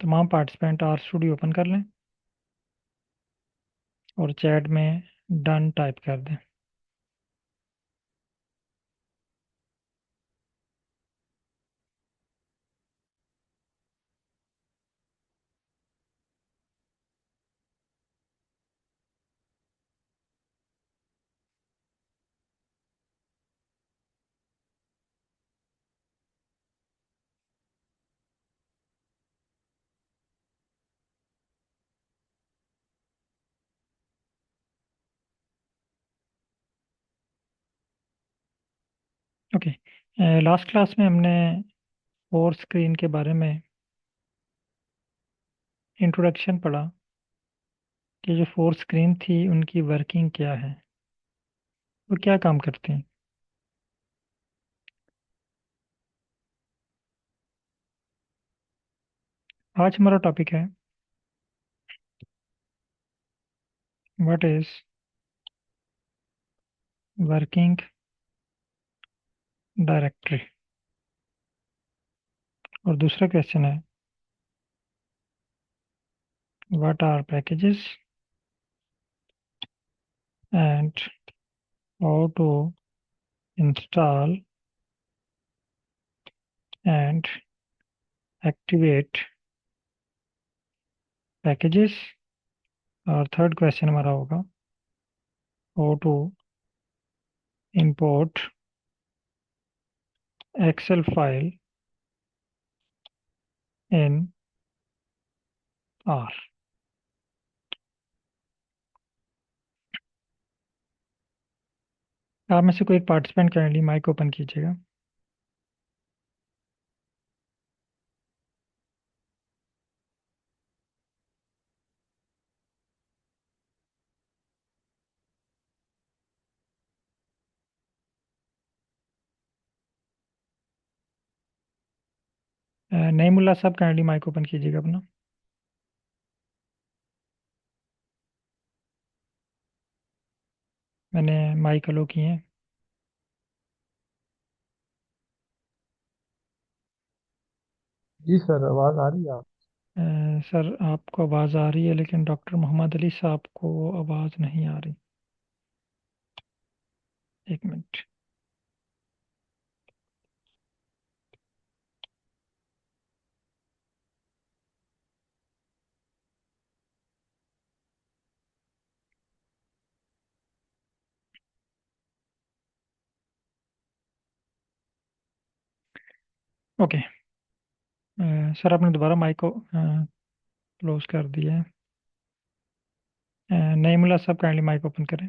तमाम participant are studio open कर लें और चैट में डन टाइप कर दें। ओके, लास्ट क्लास में हमने फोर स्क्रीन के बारे में इंट्रोडक्शन पढ़ा कि जो फोर स्क्रीन थी उनकी वर्किंग क्या है, वो क्या काम करती हैं। आज हमारा टॉपिक है व्हाट इज वर्किंग डायरेक्टरी, और दूसरा क्वेश्चन है what are packages and how to install and activate packages. और थर्ड क्वेश्चन हमारा होगा how to import excel file in R. आप में से कोई एक पार्टिसिपेंट काइंडली माइक ओपन कीजिएगा। नईमुल्ला साहब काइंडली माइक ओपन कीजिएगा अपना। मैंने माइक अलो किए हैं। जी सर, आवाज़ आ रही है आप। सर आपको आवाज़ आ रही है लेकिन डॉक्टर मोहम्मद अली साहब को आवाज़ नहीं आ रही। एक मिनट। ओके, सर आपने दोबारा माइक को क्लोज कर दिया है। नईमुल्ला साहब काइंडली माइक ओपन करें।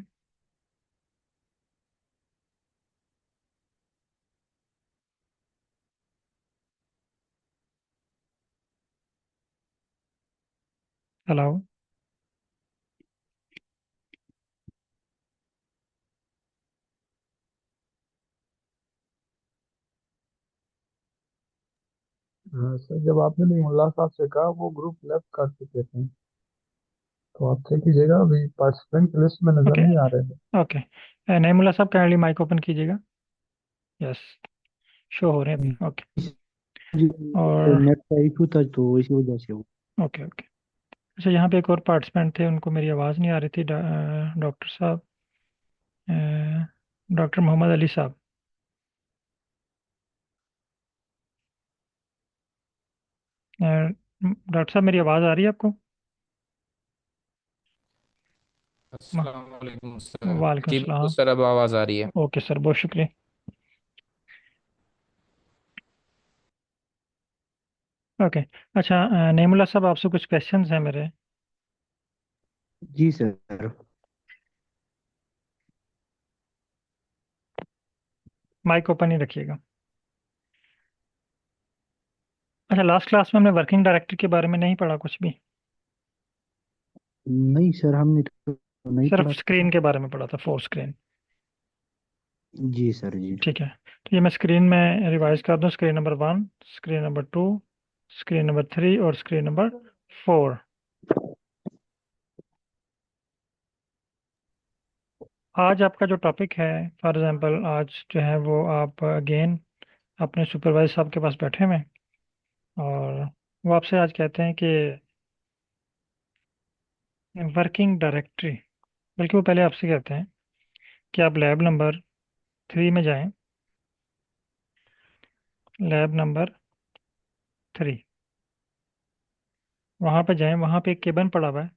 हेलो। हाँ सर, जब आपने भी मुल्ला साहब से कहा वो ग्रुप लेफ्ट कर चुके थे, तो आप चेक कीजिएगा, अभी पार्टिसिपेंट की लिस्ट में नजर ओके। नहीं आ रहे थे। ओके, नईमुल्ला साहब काइंडली माइक ओपन कीजिएगा। यस, शो हो रहे हैं अभी। ओके। जी। और नेट का इशू था तो इसी वजह से वो। Okay okay. अच्छा, यहाँ पे एक और पार्टिसिपेंट थे, उनको मेरी आवाज़ नहीं आ रही थी। डॉक्टर साहब, डॉक्टर मोहम्मद अली साहब। डॉक्टर साहब मेरी आवाज़ आ रही है आपको? म- अस्सलाम वालेकुम सर। वालेकुम जी बिल्कुल सलाम। सर, अब आवाज़ आ रही है। ओके सर, बहुत शुक्रिया। ओके। अच्छा, नईमुल्ला साहब आपसे कुछ क्वेश्चंस हैं मेरे। जी सर। माइक ओपन ही रखिएगा। अच्छा, लास्ट क्लास में हमने वर्किंग डायरेक्टरी के बारे में नहीं पढ़ा कुछ भी। नहीं सर, हमने तो नहीं सिर्फ पढ़ा स्क्रीन था। के बारे में पढ़ा था, फोर स्क्रीन। जी सर जी। ठीक है, तो ये मैं स्क्रीन में रिवाइज कर दूं। Screen number 1, screen number 2, screen number 3 और स्क्रीन नंबर 4। आज आपका जो टॉपिक है, फॉर एग्जांपल आज जो है वो आप अगेन अपने सुपरवाइजर साहब के पास बैठे हुए हैं और वो आपसे आज कहते हैं कि वर्किंग डायरेक्टरी, बल्कि वो पहले आपसे कहते हैं कि आप लैब नंबर 3 में जाएं। लैब नंबर 3, वहाँ पे जाएं। वहाँ पे एक केबन पड़ा हुआ है।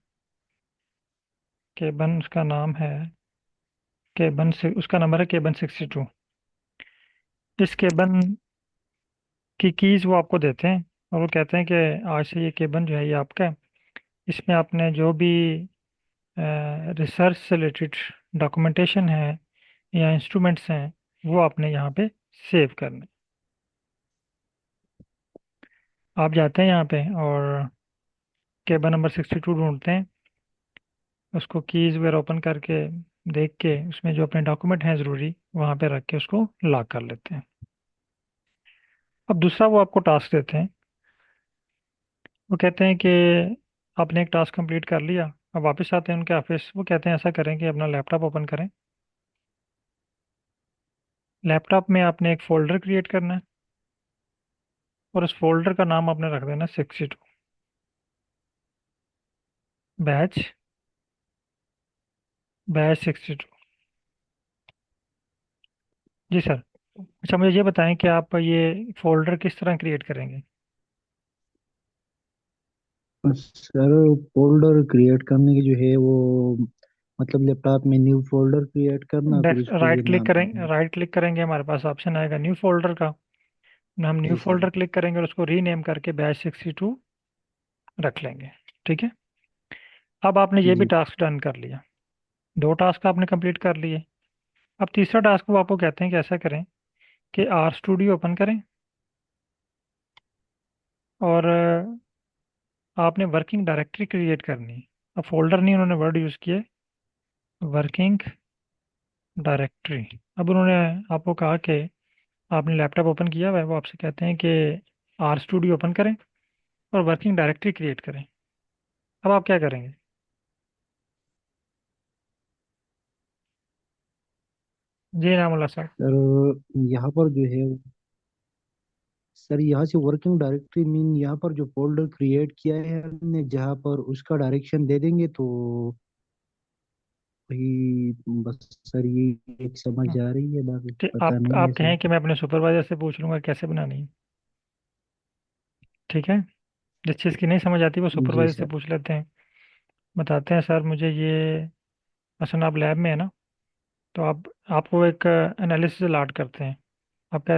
केबन, उसका नाम है केबन से, उसका नंबर है केबन 62। इस केबन की कीज वो आपको देते हैं और वो कहते हैं कि आज से ये केबन जो है ये आपका है। इसमें आपने जो भी रिसर्च से रिलेटेड डॉक्यूमेंटेशन है या इंस्ट्रूमेंट्स हैं वो आपने यहाँ पे सेव करने। आप जाते हैं यहाँ पे और केबन नंबर 62 ढूंढते हैं। उसको कीज वगैरह ओपन करके देख के उसमें जो अपने डॉक्यूमेंट हैं ज़रूरी वहाँ पे रख के उसको लॉक कर लेते हैं। अब दूसरा वो आपको टास्क देते हैं। वो कहते हैं कि आपने एक टास्क कंप्लीट कर लिया। अब वापस आते हैं उनके ऑफिस। वो कहते हैं ऐसा करें कि अपना लैपटॉप ओपन करें। लैपटॉप में आपने एक फ़ोल्डर क्रिएट करना है और उस फोल्डर का नाम आपने रख देना 62, बैच, बैच 62। जी सर। अच्छा, मुझे ये बताएं कि आप ये फोल्डर किस तरह क्रिएट करेंगे। सर फोल्डर क्रिएट करने की जो है वो मतलब लैपटॉप में न्यू फोल्डर क्रिएट करना फिर उसको ये राइट क्लिक नाम करेंगे, देना। राइट क्लिक करेंगे, हमारे पास ऑप्शन आएगा न्यू फोल्डर का। हम न्यू जी सर। फोल्डर क्लिक करेंगे और उसको रीनेम करके बैच 62 रख लेंगे। ठीक है। अब आपने ये भी जी टास्क डन कर लिया। 2 टास्क आपने कंप्लीट कर लिए। अब तीसरा टास्क वो आपको कहते हैं कि ऐसा करें कि आर स्टूडियो ओपन करें और आपने वर्किंग डायरेक्टरी क्रिएट करनी है। अब फोल्डर नहीं, उन्होंने वर्ड यूज़ किए, वर्किंग डायरेक्टरी। अब उन्होंने आपको कहा कि आपने लैपटॉप ओपन किया हुआ है, वो आपसे कहते हैं कि आर स्टूडियो ओपन करें और वर्किंग डायरेक्टरी क्रिएट करें। अब आप क्या करेंगे। जी नामुल्ला साहब। सर, यहाँ पर जो है सर यहाँ से वर्किंग डायरेक्टरी मीन यहाँ पर जो फोल्डर क्रिएट किया है हमने जहाँ पर उसका डायरेक्शन दे देंगे तो वही बस सर ये एक समझ हम्म, आ रही है बाकी ठीक। पता आप नहीं है आप सर। कहें कि मैं अपने सुपरवाइजर से पूछ लूंगा कैसे बनानी है। ठीक है। जिस चीज़ की नहीं समझ आती वो जी सुपरवाइजर से सर। पूछ लेते हैं। बताते हैं सर मुझे ये, मसलन आप लैब में है ना, तो आप आपको एक एनालिसिस लाट करते हैं।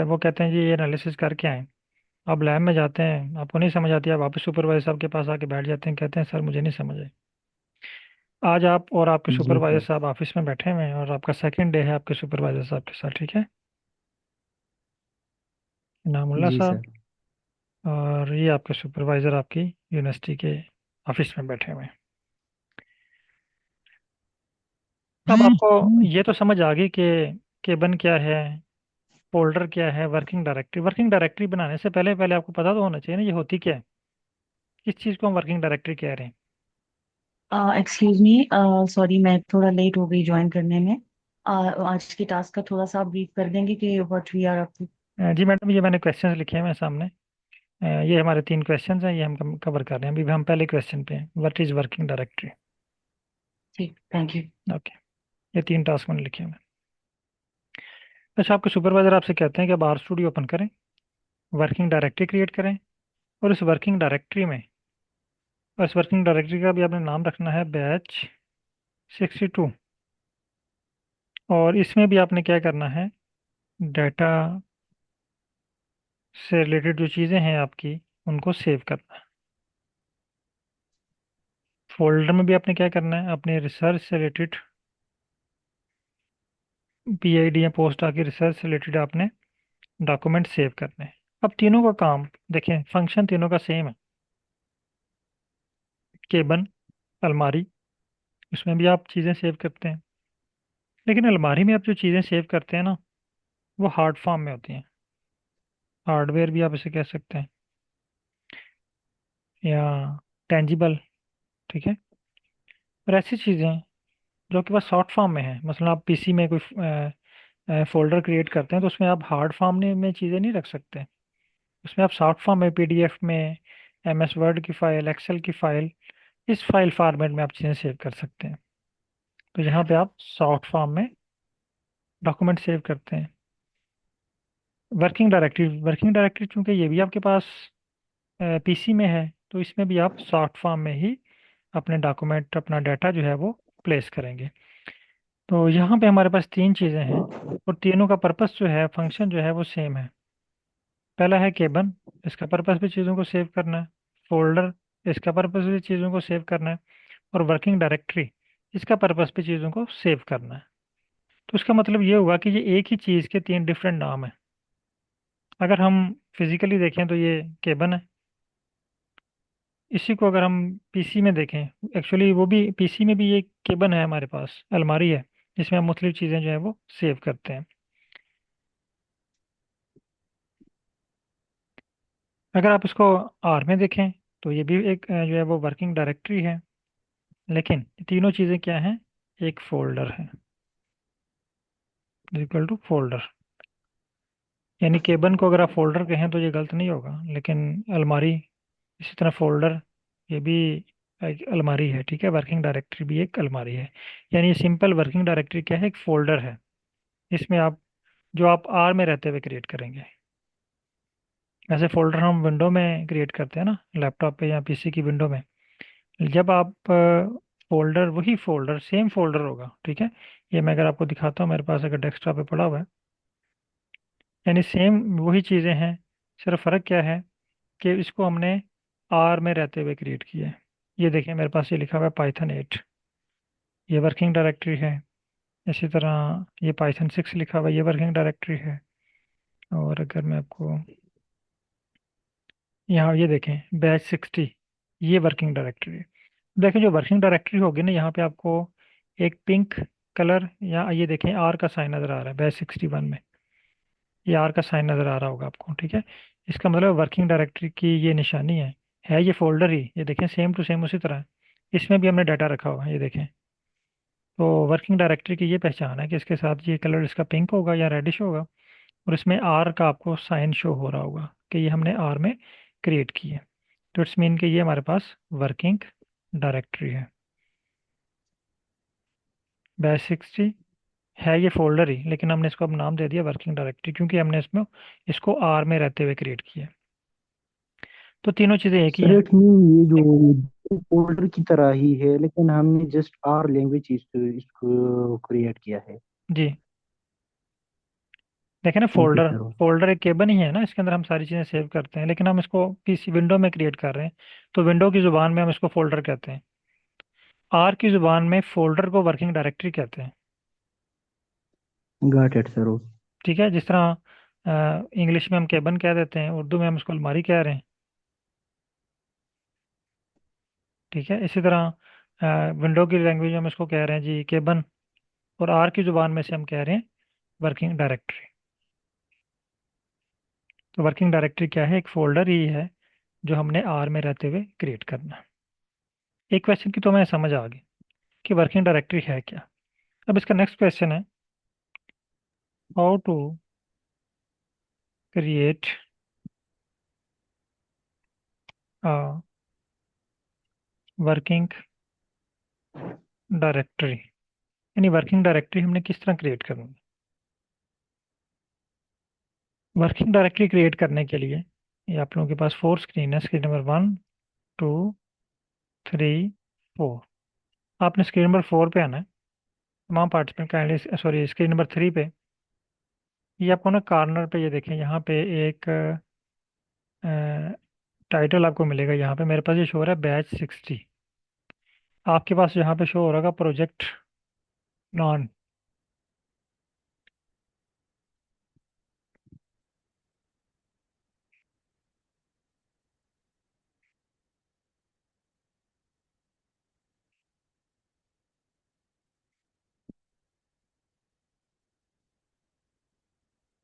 वो कहते हैं जी ये एनालिसिस करके आए। आप लैब में जाते हैं, आपको नहीं समझ आती, आप वापस सुपरवाइजर साहब के पास आके बैठ जाते हैं, कहते हैं सर मुझे नहीं समझ आई। आज आप और आपके जी सुपरवाइजर सर। साहब ऑफिस में बैठे हुए हैं और आपका सेकंड डे है आपके सुपरवाइजर साहब के साथ। ठीक है। नामुल्ला जी साहब सर। और ये आपके सुपरवाइजर आपकी यूनिवर्सिटी के ऑफिस में बैठे हुए हैं। अब आपको ये तो समझ आ गई कि केबन क्या है, फोल्डर क्या है, वर्किंग डायरेक्टरी। वर्किंग डायरेक्टरी बनाने से पहले पहले आपको पता तो होना चाहिए ना ये होती क्या है, किस चीज़ को हम वर्किंग डायरेक्टरी कह रहे हैं। एक्सक्यूज मी, सॉरी मैं थोड़ा लेट हो गई ज्वाइन करने में। आज के टास्क का थोड़ा सा ब्रीफ कर देंगे कि what we are up to. जी मैडम, ये मैंने क्वेश्चंस लिखे हैं मेरे सामने। ये हमारे 3 क्वेश्चंस हैं, ये हम कवर कर रहे हैं। अभी हम पहले क्वेश्चन पे हैं, व्हाट इज वर्किंग डायरेक्टरी। ठीक, थैंक यू। ओके। ये 3 टास्क मैंने लिखे हैं। अच्छा, आपके सुपरवाइजर आपसे कहते हैं कि अब आर स्टूडियो ओपन करें, वर्किंग डायरेक्टरी क्रिएट करें और इस वर्किंग डायरेक्टरी में, और इस वर्किंग डायरेक्टरी का भी आपने नाम रखना है बैच 62। और इसमें भी आपने क्या करना है, डाटा से रिलेटेड जो चीज़ें हैं आपकी उनको सेव करना है। फोल्डर में भी आपने क्या करना है, अपने रिसर्च से रिलेटेड पीआईडी या पोस्ट डॉक की रिसर्च से रिलेटेड आपने डॉक्यूमेंट सेव करने हैं। अब तीनों का काम देखें, फंक्शन तीनों का सेम है। केबन, अलमारी, उसमें भी आप चीज़ें सेव करते हैं, लेकिन अलमारी में आप जो चीज़ें सेव करते हैं ना वो हार्ड फॉर्म में होती हैं। हार्डवेयर भी आप इसे कह सकते हैं या टेंजिबल। ठीक है। और ऐसी चीज़ें जो कि बस सॉफ्ट फॉर्म में है, मसलन आप पीसी में कोई फोल्डर क्रिएट करते हैं तो उसमें आप हार्ड फॉर्म में चीज़ें नहीं रख सकते। उसमें आप सॉफ्ट फॉर्म में, पीडीएफ में MS वर्ड की फाइल, एक्सेल की फाइल, इस फाइल फॉर्मेट में आप चीज़ें सेव कर सकते हैं। तो यहाँ पे आप सॉफ्ट फॉर्म में डॉक्यूमेंट सेव करते हैं। वर्किंग डायरेक्टरी चूंकि ये भी आपके पास PC में है, तो इसमें भी आप सॉफ्ट फॉर्म में ही अपने डॉक्यूमेंट, अपना डाटा जो है वो प्लेस करेंगे। तो यहाँ पे हमारे पास तीन चीज़ें हैं, और तीनों का पर्पस जो है, फंक्शन जो है वो सेम है। पहला है केबन, इसका पर्पस भी चीज़ों को सेव करना है। फोल्डर, इसका पर्पस भी चीज़ों को सेव करना है। और वर्किंग डायरेक्टरी, इसका पर्पस भी चीज़ों को सेव करना है। तो इसका मतलब ये हुआ कि ये एक ही चीज़ के तीन डिफरेंट नाम हैं। अगर हम फिजिकली देखें तो ये केबन है। इसी को अगर हम PC में देखें, एक्चुअली वो भी PC में भी ये केबन है, हमारे पास अलमारी है जिसमें हम मुख्तलिफ चीज़ें जो है वो सेव करते हैं। अगर आप इसको R में देखें तो ये भी एक जो है वो वर्किंग डायरेक्टरी है। लेकिन ये तीनों चीज़ें क्या हैं, एक फोल्डर है, इक्वल टू फोल्डर। यानी केबन को अगर आप फोल्डर कहें तो ये गलत नहीं होगा, लेकिन अलमारी, इसी तरह फोल्डर, ये भी एक अलमारी है। ठीक है, वर्किंग डायरेक्टरी भी एक अलमारी है। यानी ये सिंपल वर्किंग डायरेक्टरी क्या है, एक फोल्डर है। इसमें आप, जो आप R में रहते हुए क्रिएट करेंगे। ऐसे फोल्डर हम विंडो में क्रिएट करते हैं ना, लैपटॉप पे या PC की विंडो में। जब आप फोल्डर, वही फोल्डर, सेम फोल्डर होगा। ठीक है, ये मैं अगर आपको दिखाता हूँ, मेरे पास अगर डेस्कटॉप पे पड़ा हुआ है, यानी सेम वही चीज़ें हैं। सिर्फ फ़र्क क्या है कि इसको हमने R में रहते हुए क्रिएट किया है। ये देखें, मेरे पास ये लिखा हुआ है Python 8, ये वर्किंग डायरेक्टरी है। इसी तरह ये Python 6 लिखा हुआ है, ये वर्किंग डायरेक्टरी है। और अगर मैं आपको यहाँ ये देखें बैच 60, ये वर्किंग डायरेक्टरी है। देखें, जो वर्किंग डायरेक्टरी होगी ना, यहाँ पे आपको एक पिंक कलर, या ये देखें R का साइन नज़र आ रहा है बैच 61 में। ये R का साइन नज़र आ रहा होगा आपको। ठीक है, इसका मतलब वर्किंग डायरेक्टरी की ये निशानी है ये फोल्डर ही। ये देखें, सेम टू सेम उसी तरह है। इसमें भी हमने डाटा रखा हुआ है, ये देखें। तो वर्किंग डायरेक्टरी की ये पहचान है कि इसके साथ ये कलर इसका पिंक होगा या रेडिश होगा, और इसमें R का आपको साइन शो हो रहा होगा कि ये हमने R में क्रिएट की है। तो इट्स मीन कि ये हमारे पास वर्किंग डायरेक्टरी है। बैच 60 है ये फोल्डर ही, लेकिन हमने इसको अब नाम दे दिया वर्किंग डायरेक्टरी, क्योंकि हमने इसमें इसको R में रहते हुए क्रिएट किया है। तो तीनों चीज़ें एक ही सर हैं। इट मीन ये जो फोल्डर की तरह ही है, लेकिन हमने जस्ट आर लैंग्वेज इसको क्रिएट किया है। जी, देखें ना, thank you folder, sir. Folder एक केबन ही है ना, इसके अंदर हम सारी चीज़ें सेव करते हैं, लेकिन हम इसको PC विंडो में क्रिएट कर रहे हैं। तो विंडो की ज़ुबान में हम इसको फोल्डर कहते हैं। R की ज़ुबान में फोल्डर को वर्किंग डायरेक्टरी कहते हैं। Got it sir. ठीक है, जिस तरह इंग्लिश में हम केबन कह देते हैं, उर्दू में हम इसको अलमारी कह रहे हैं। ठीक है, इसी तरह विंडो की लैंग्वेज में हम इसको कह रहे हैं जी केबन, और R की ज़ुबान में से हम कह रहे हैं वर्किंग डायरेक्टरी। तो वर्किंग डायरेक्टरी क्या है, एक फोल्डर ही है जो हमने R में रहते हुए क्रिएट करना है। एक क्वेश्चन की तो हमें समझ आ गई कि वर्किंग डायरेक्टरी है क्या। अब इसका नेक्स्ट क्वेश्चन है, how to create working directory. यानी वर्किंग डायरेक्टरी हमने किस तरह क्रिएट करनी है। वर्किंग डायरेक्टरी क्रिएट करने के लिए, ये आप लोगों के पास 4 स्क्रीन है, स्क्रीन नंबर 1, 2, 3, 4। आपने स्क्रीन नंबर 4 पे आना है। तमाम participant kindly, sorry, screen number 3 पे। ये आपको ना कॉर्नर पे, ये देखें, यहाँ पे एक टाइटल आपको मिलेगा। यहाँ पे मेरे पास ये शो हो रहा है बैच 60। आपके पास यहाँ पे शो हो रहा होगा प्रोजेक्ट नॉन।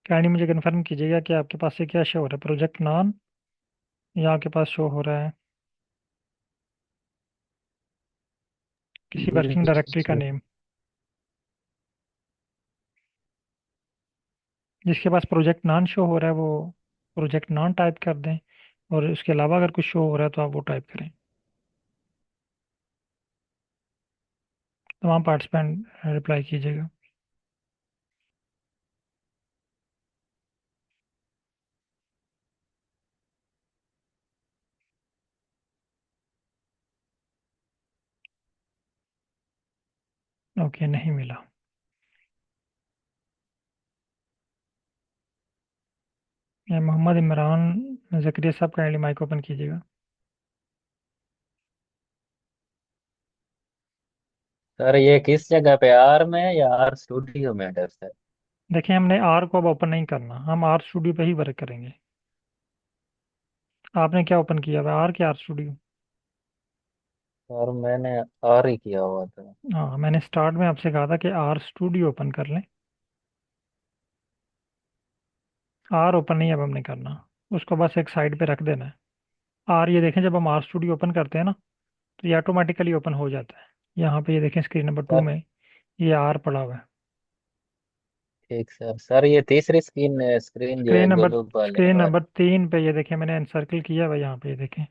काइंडली मुझे कन्फर्म कीजिएगा कि आपके पास से क्या शो हो रहा है, प्रोजेक्ट नॉन, या आपके पास शो हो रहा है किसी वर्किंग यस डायरेक्टरी का सर। नेम। जिसके पास प्रोजेक्ट नॉन शो हो रहा है वो प्रोजेक्ट नॉन टाइप कर दें, और उसके अलावा अगर कुछ शो हो रहा है तो आप वो टाइप करें। तमाम पार्टिसिपेंट रिप्लाई कीजिएगा। ओके, नहीं मिला। ये मोहम्मद इमरान जकरिया साहब, काइंडली माइक ओपन कीजिएगा। सर ये किस जगह पे, आर में या आर स्टूडियो में है सर? देखिए, हमने आर को अब ओपन नहीं करना, हम आर स्टूडियो पे ही वर्क करेंगे। आपने क्या ओपन किया हुआ है, आर के आर स्टूडियो? सर मैंने आर ही किया हुआ था। हाँ, मैंने स्टार्ट में आपसे कहा था कि आर स्टूडियो ओपन कर लें। आर ओपन नहीं अब हमने करना, उसको बस एक साइड पे रख देना है। आर, ये देखें, जब हम आर स्टूडियो ओपन करते हैं ना, तो ये ऑटोमेटिकली ओपन हो जाता है। यहाँ पे ये देखें स्क्रीन नंबर 2 सर में ये आर पड़ा हुआ है। ठीक सर। सर ये तीसरी स्क्रीन स्क्रीन जो है screen number global screen environment. Number 3 पे ये देखें, मैंने एनसर्कल किया हुआ है। यहाँ पे ये देखें,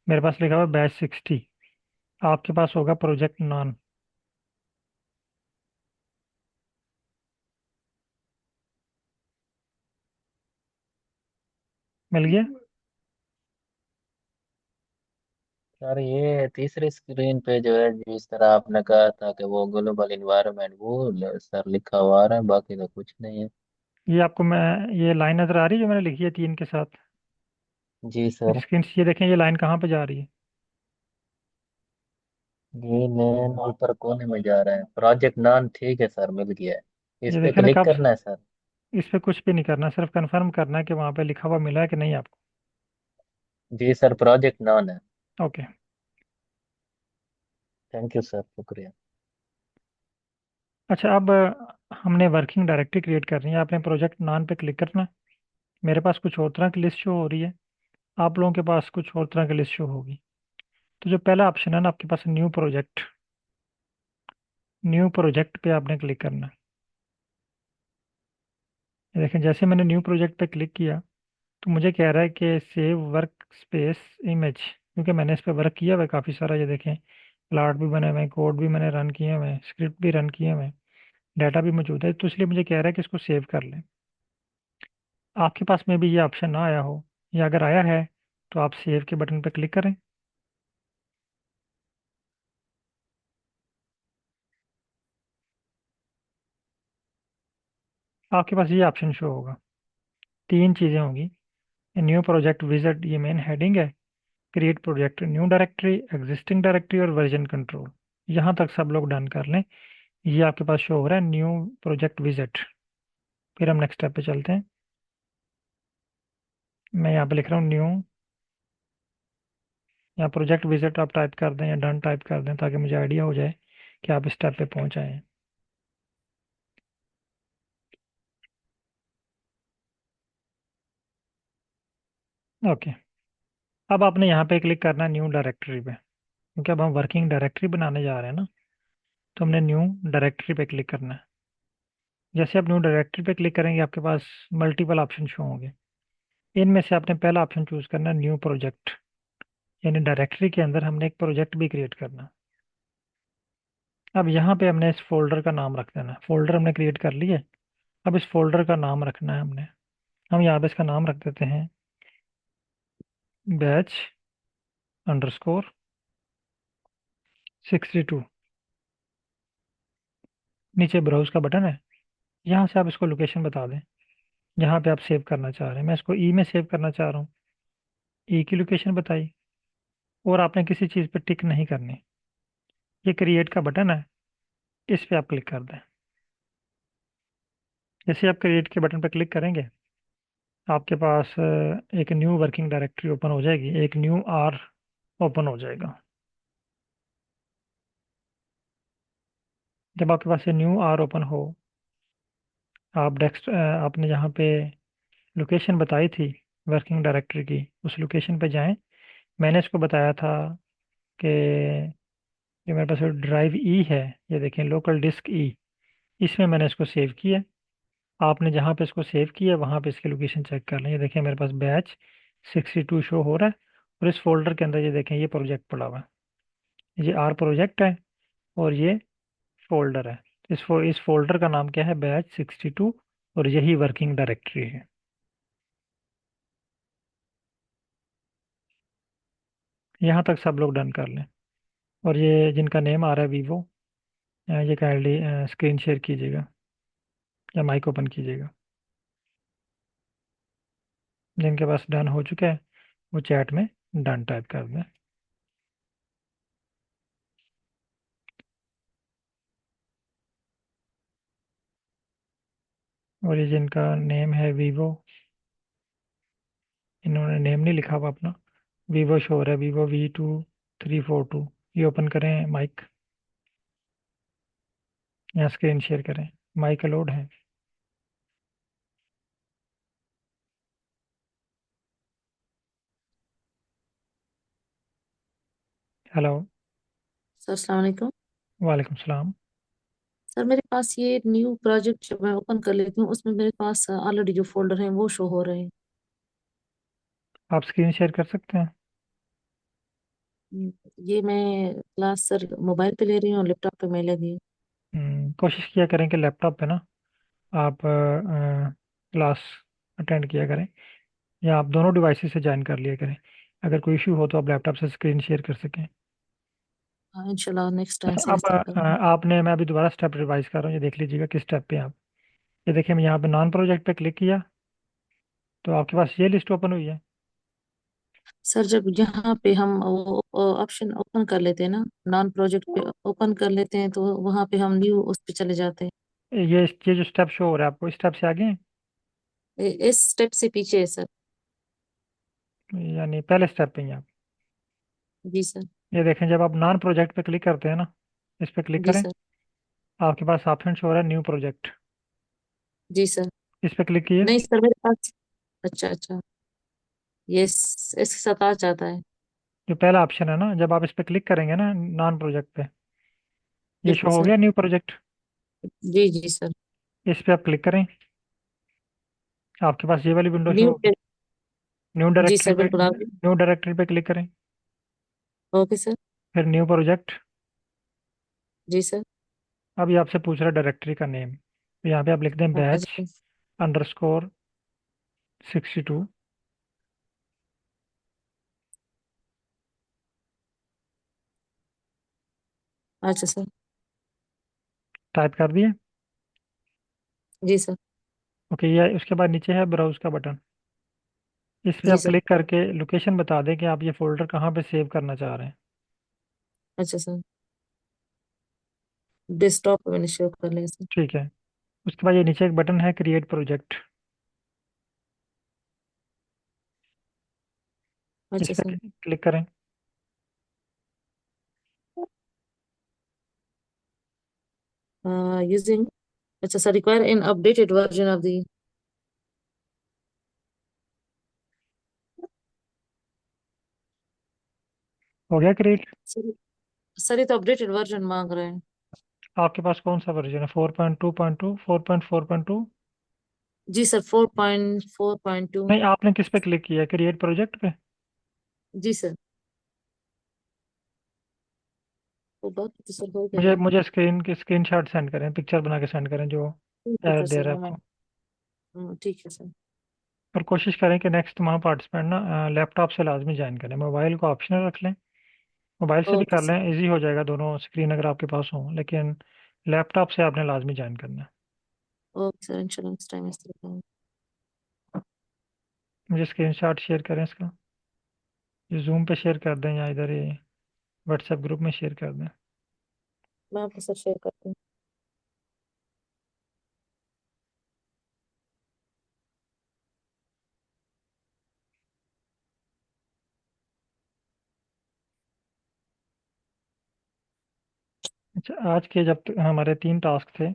मेरे पास लिखा हुआ है बैच 60। आपके पास होगा प्रोजेक्ट नॉन। मिल गया? सर ये तीसरी स्क्रीन पे जो है, जिस तरह आपने कहा था कि वो ग्लोबल इन्वायरमेंट, वो सर लिखा हुआ आ रहा है, बाकी तो कुछ नहीं है। ये आपको मैं, ये लाइन नजर आ रही है जो मैंने लिखी है 3 के साथ? जी सर। स्क्रीन से ये देखें, ये लाइन कहाँ पे जा रही है? ये लेन ऊपर कोने में जा रहा है, प्रोजेक्ट नाम, ठीक है सर, मिल गया है। इस ये पे देखें ना क्लिक कब। करना है सर? इस पे कुछ भी नहीं करना, सिर्फ कंफर्म करना है कि वहाँ पे लिखा हुआ मिला है कि नहीं आपको। जी सर, प्रोजेक्ट नाम है। ओके। थैंक यू सर, शुक्रिया। अच्छा, अब हमने वर्किंग डायरेक्टरी क्रिएट करनी है। आपने प्रोजेक्ट नाम पे क्लिक करना है। मेरे पास कुछ और तरह की लिस्ट शो हो रही है, आप लोगों के पास कुछ और तरह की लिस्ट शो होगी। तो जो पहला ऑप्शन है ना आपके पास, न्यू प्रोजेक्ट। न्यू प्रोजेक्ट पे आपने क्लिक करना है। ये देखें, जैसे मैंने न्यू प्रोजेक्ट पे क्लिक किया तो मुझे कह रहा है कि सेव वर्क स्पेस इमेज, क्योंकि मैंने इस पे वर्क किया हुआ है काफ़ी सारा। ये देखें, प्लाट भी बने हुए हैं, कोड भी मैंने रन किए हुए हैं, स्क्रिप्ट भी रन किए हुए हैं, डाटा भी मौजूद है। तो इसलिए मुझे कह रहा है कि इसको सेव कर लें। आपके पास में भी ये ऑप्शन ना आया हो, या अगर आया है तो आप सेव के बटन पर क्लिक करें। आपके पास ये ऑप्शन शो होगा। 3 चीज़ें होंगी। न्यू प्रोजेक्ट विजिट, ये मेन हेडिंग है। Create project, new directory, existing directory और वर्जन कंट्रोल। यहाँ तक सब लोग डन कर लें। ये आपके पास शो हो रहा है न्यू प्रोजेक्ट विजिट। फिर हम नेक्स्ट स्टेप पे चलते हैं। मैं यहाँ पे लिख रहा हूँ न्यू, या प्रोजेक्ट विजिट आप टाइप कर दें या डन टाइप कर दें, ताकि मुझे आइडिया हो जाए कि आप इस स्टेप पे पहुँच आए हैं। ओके। अब आपने यहाँ पे क्लिक करना है न्यू डायरेक्टरी पे, क्योंकि अब हम वर्किंग डायरेक्टरी बनाने जा रहे हैं ना, तो हमने न्यू डायरेक्टरी पे क्लिक करना है। जैसे आप न्यू डायरेक्टरी पे क्लिक करेंगे, आपके पास मल्टीपल ऑप्शन शो होंगे। इनमें से आपने पहला ऑप्शन चूज करना है न्यू प्रोजेक्ट, यानी डायरेक्टरी के अंदर हमने एक प्रोजेक्ट भी क्रिएट करना है। अब यहाँ पे हमने इस फोल्डर का नाम रख देना है। फोल्डर हमने क्रिएट कर लिया है। अब इस फोल्डर का नाम रखना है हमने। हम यहाँ पे इसका नाम रख देते हैं बैच अंडरस्कोर 62। नीचे ब्राउज का बटन है, यहाँ से आप इसको लोकेशन बता दें जहाँ पे आप सेव करना चाह रहे हैं। मैं इसको ई में सेव करना चाह रहा हूँ, ई की लोकेशन बताई। और आपने किसी चीज़ पे टिक नहीं करनी। ये क्रिएट का बटन है, इस पे आप क्लिक कर दें। जैसे आप क्रिएट के बटन पर क्लिक करेंगे, आपके पास एक न्यू वर्किंग डायरेक्टरी ओपन हो जाएगी, एक न्यू आर ओपन हो जाएगा। जब आपके पास ये न्यू आर ओपन हो, आप डेस्क आपने जहाँ पे लोकेशन बताई थी वर्किंग डायरेक्टरी की, उस लोकेशन पे जाएं। मैंने इसको बताया था कि ये मेरे पास ड्राइव ई है, ये देखें लोकल डिस्क ई, इसमें मैंने इसको सेव किया। आपने जहाँ पे इसको सेव किया वहाँ पे इसकी लोकेशन चेक कर लें। ये देखें मेरे पास बैच 62 शो हो रहा है। और इस फोल्डर के अंदर ये देखें, ये प्रोजेक्ट पड़ा हुआ है, ये आर प्रोजेक्ट है और ये फोल्डर है। इस फोल्डर का नाम क्या है? बैच 62। और यही वर्किंग डायरेक्टरी है। यहाँ तक सब लोग डन कर लें। और ये जिनका नेम आ रहा है वीवो, ये काइंडली स्क्रीन शेयर कीजिएगा या माइक ओपन कीजिएगा। जिनके पास डन हो चुका है वो चैट में डन टाइप कर दें। और ये जिनका नेम है वीवो, इन्होंने नेम नहीं लिखा हुआ अपना, वीवो शो हो रहा है, VV2342। ये ओपन करें माइक या स्क्रीन शेयर करें। माइक अलाउड है। हेलो। सर अस्सलाम वालेकुम। वालेकुम सलाम। सर मेरे पास ये न्यू प्रोजेक्ट जब मैं ओपन कर लेती हूँ उसमें मेरे पास ऑलरेडी जो फोल्डर हैं वो शो हो रहे हैं। आप स्क्रीन शेयर कर सकते हैं? ये मैं क्लास सर मोबाइल पे ले रही हूँ और लैपटॉप पे मैं लगी हूँ। कोशिश किया करें कि लैपटॉप पे ना आप क्लास अटेंड किया करें, या आप दोनों डिवाइसेस से ज्वाइन कर लिया करें। अगर कोई इशू हो तो आप लैपटॉप से स्क्रीन शेयर कर सकें। हाँ इंशाल्लाह नेक्स्ट टाइम अच्छा, से अब इस तरह करूँगी। आपने, मैं अभी दोबारा स्टेप रिवाइज कर रहा हूँ, ये देख लीजिएगा किस स्टेप पे आप। ये देखिए, मैं यहाँ पे नॉन प्रोजेक्ट पे क्लिक किया तो आपके पास ये लिस्ट ओपन हुई है। सर जब यहाँ पे हम वो ऑप्शन ओपन कर लेते हैं ना, नॉन प्रोजेक्ट पे ओपन कर लेते हैं तो वहाँ पे हम न्यू उस पे चले जाते हैं। ये जो स्टेप शो हो रहा है आपको, इस स्टेप से आगे हैं? इस स्टेप से पीछे है सर। यानी पहले स्टेप पे ही हैं आप? जी सर। ये देखें, जब आप नॉन प्रोजेक्ट पे क्लिक करते हैं ना, इस पे क्लिक जी करें, सर। आपके पास ऑप्शन शो हो रहा है न्यू प्रोजेक्ट। जी सर। इस पे क्लिक किए। नहीं सर मेरे पास। अच्छा अच्छा। ये इसके साथ आ जाता है। जो पहला ऑप्शन है ना, जब आप इस पे क्लिक करेंगे ना नॉन प्रोजेक्ट पे, ये बिल्कुल शो हो सर। गया न्यू प्रोजेक्ट। जी जी सर। इस पे आप क्लिक करें, आपके पास ये वाली विंडो शो न्यू। होगी। न्यू जी डायरेक्टरी सर पे, बिल्कुल आ गई। न्यू डायरेक्टरी पे क्लिक करें, ओके सर। फिर न्यू प्रोजेक्ट। जी सर। अभी आपसे पूछ रहा है डायरेक्टरी का नेम, तो यहाँ पे आप लिख दें हाँ बैच अच्छा। _62। अच्छा सर। टाइप कर दिए? जी सर। ओके, ये उसके बाद नीचे है ब्राउज का बटन। इस पे जी आप सर। क्लिक करके लोकेशन बता दें कि आप ये फोल्डर कहाँ पे सेव करना चाह रहे हैं। अच्छा सर। डेस्कटॉप पे मैंने सेव कर लिया सर। ठीक है। उसके बाद ये नीचे एक बटन है क्रिएट प्रोजेक्ट। इस अच्छा पे सर। क्लिक करें। यूजिंग। अच्छा sir require in updated version of the. हो गया क्रिएट? सर। सर ये तो अपडेटेड वर्जन मांग रहे हैं। आपके पास कौन सा वर्जन है? 4.2.2, 4.4.2? जी सर 4.4.2। नहीं, आपने किस पे क्लिक किया? क्रिएट प्रोजेक्ट पे? जी सर। वो बात तो सर हो गया मुझे है। मुझे स्क्रीन शॉट सेंड करें, पिक्चर बना के सेंड करें जो ठीक है एरर सर दे सर रहा है मैं। आपको। ठीक है सर। और कोशिश करें कि नेक्स्ट वहाँ पार्टिसिपेंट ना लैपटॉप से लाजमी ज्वाइन करें, मोबाइल को ऑप्शनल रख लें। मोबाइल से भी ओके कर सर। लें, इजी हो जाएगा, दोनों स्क्रीन अगर आपके पास हो, लेकिन लैपटॉप से आपने लाजमी ज्वाइन करना है। ओके सर इंशाल्लाह नेक्स्ट टाइम इस तरह करूँगा। मुझे स्क्रीन शॉट शेयर करें इसका, ये जूम पे शेयर कर दें या इधर ही व्हाट्सएप ग्रुप में शेयर कर दें। मैं आपको सर शेयर करती हूँ। अच्छा, आज के जब हमारे 3 टास्क थे।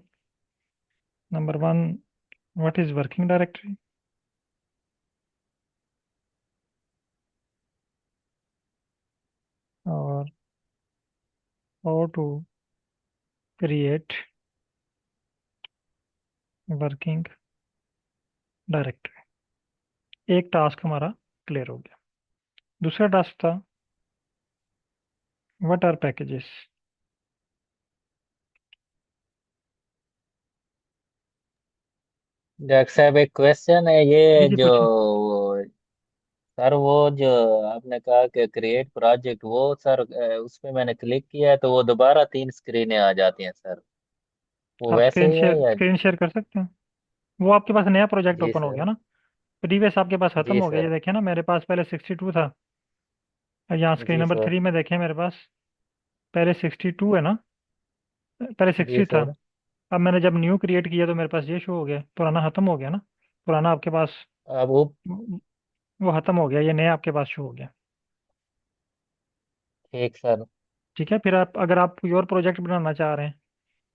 Number 1, what is working directory. और how to create working directory. एक टास्क हमारा क्लियर हो गया। दूसरा टास्क था व्हाट आर पैकेजेस। डॉक्टर साहब एक क्वेश्चन है, जी ये जी जो पूछे। सर वो जो आपने कहा कि क्रिएट प्रोजेक्ट, वो सर उस पे मैंने क्लिक किया है तो वो दोबारा 3 स्क्रीनें आ जाती हैं सर, वो आप वैसे ही है या? स्क्रीन शेयर कर सकते हैं। वो आपके पास नया प्रोजेक्ट जी ओपन हो सर। गया ना। प्रीवियस आपके पास खत्म जी हो गया, ये सर। देखिए ना, मेरे पास पहले 62 था और यहाँ स्क्रीन जी नंबर सर। 3 में देखें मेरे पास पहले 62 है ना, पहले जी 60 था। सर। अब मैंने जब न्यू क्रिएट किया तो मेरे पास ये शो हो गया, पुराना खत्म हो गया ना। पुराना आपके पास अब वो वो खत्म हो गया, ये नया आपके पास शो हो गया। ठीक सर। ठीक है, फिर आप अगर आप कोई और प्रोजेक्ट बनाना चाह रहे हैं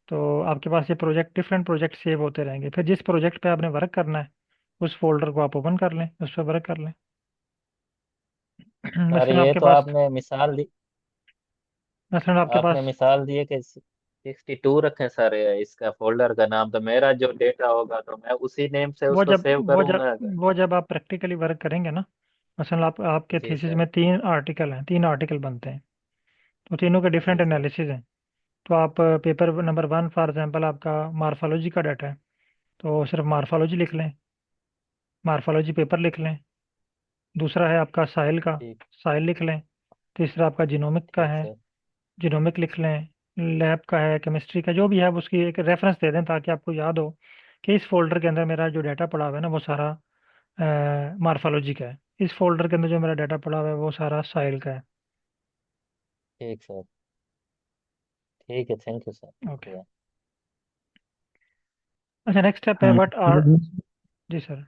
तो आपके पास ये प्रोजेक्ट, डिफरेंट प्रोजेक्ट सेव होते रहेंगे। फिर जिस प्रोजेक्ट पे आपने वर्क करना है उस फोल्डर को आप ओपन कर लें, उस पर वर्क कर लें। सर मसलन ये आपके तो पास आपने मिसाल दी, मसलन आपके आपने पास मिसाल दी है कि 62 रखें सर इसका फोल्डर का नाम, तो मेरा जो डेटा होगा तो मैं उसी नेम से वो उसको जब सेव वो जब करूंगा अगर? वो जब आप प्रैक्टिकली वर्क करेंगे ना, मसलन आप आपके जी थीसिस सर। में 3 आर्टिकल हैं, 3 आर्टिकल बनते हैं, तो तीनों के जी डिफरेंट सर। एनालिसिस हैं। तो आप पेपर नंबर 1 फॉर एग्जांपल आपका मार्फोलॉजी का डाटा है, तो सिर्फ मार्फोलॉजी लिख लें, मार्फोलॉजी पेपर लिख लें। दूसरा है आपका साहिल का, ठीक। साहिल लिख लें। तीसरा आपका जिनोमिक का ठीक है, सर। जिनोमिक लिख लें। लैब का है, केमिस्ट्री का, जो भी है आप उसकी एक रेफरेंस दे दें ताकि आपको याद हो कि इस फोल्डर के अंदर मेरा जो डाटा पड़ा हुआ है ना वो सारा मार्फोलॉजी का है, इस फोल्डर के अंदर जो मेरा डाटा पड़ा हुआ है वो सारा साहिल का है। ठीक सर। ठीक है, थैंक यू सर, ओके। शुक्रिया। अच्छा, नेक्स्ट स्टेप है व्हाट आर। सर जी सर।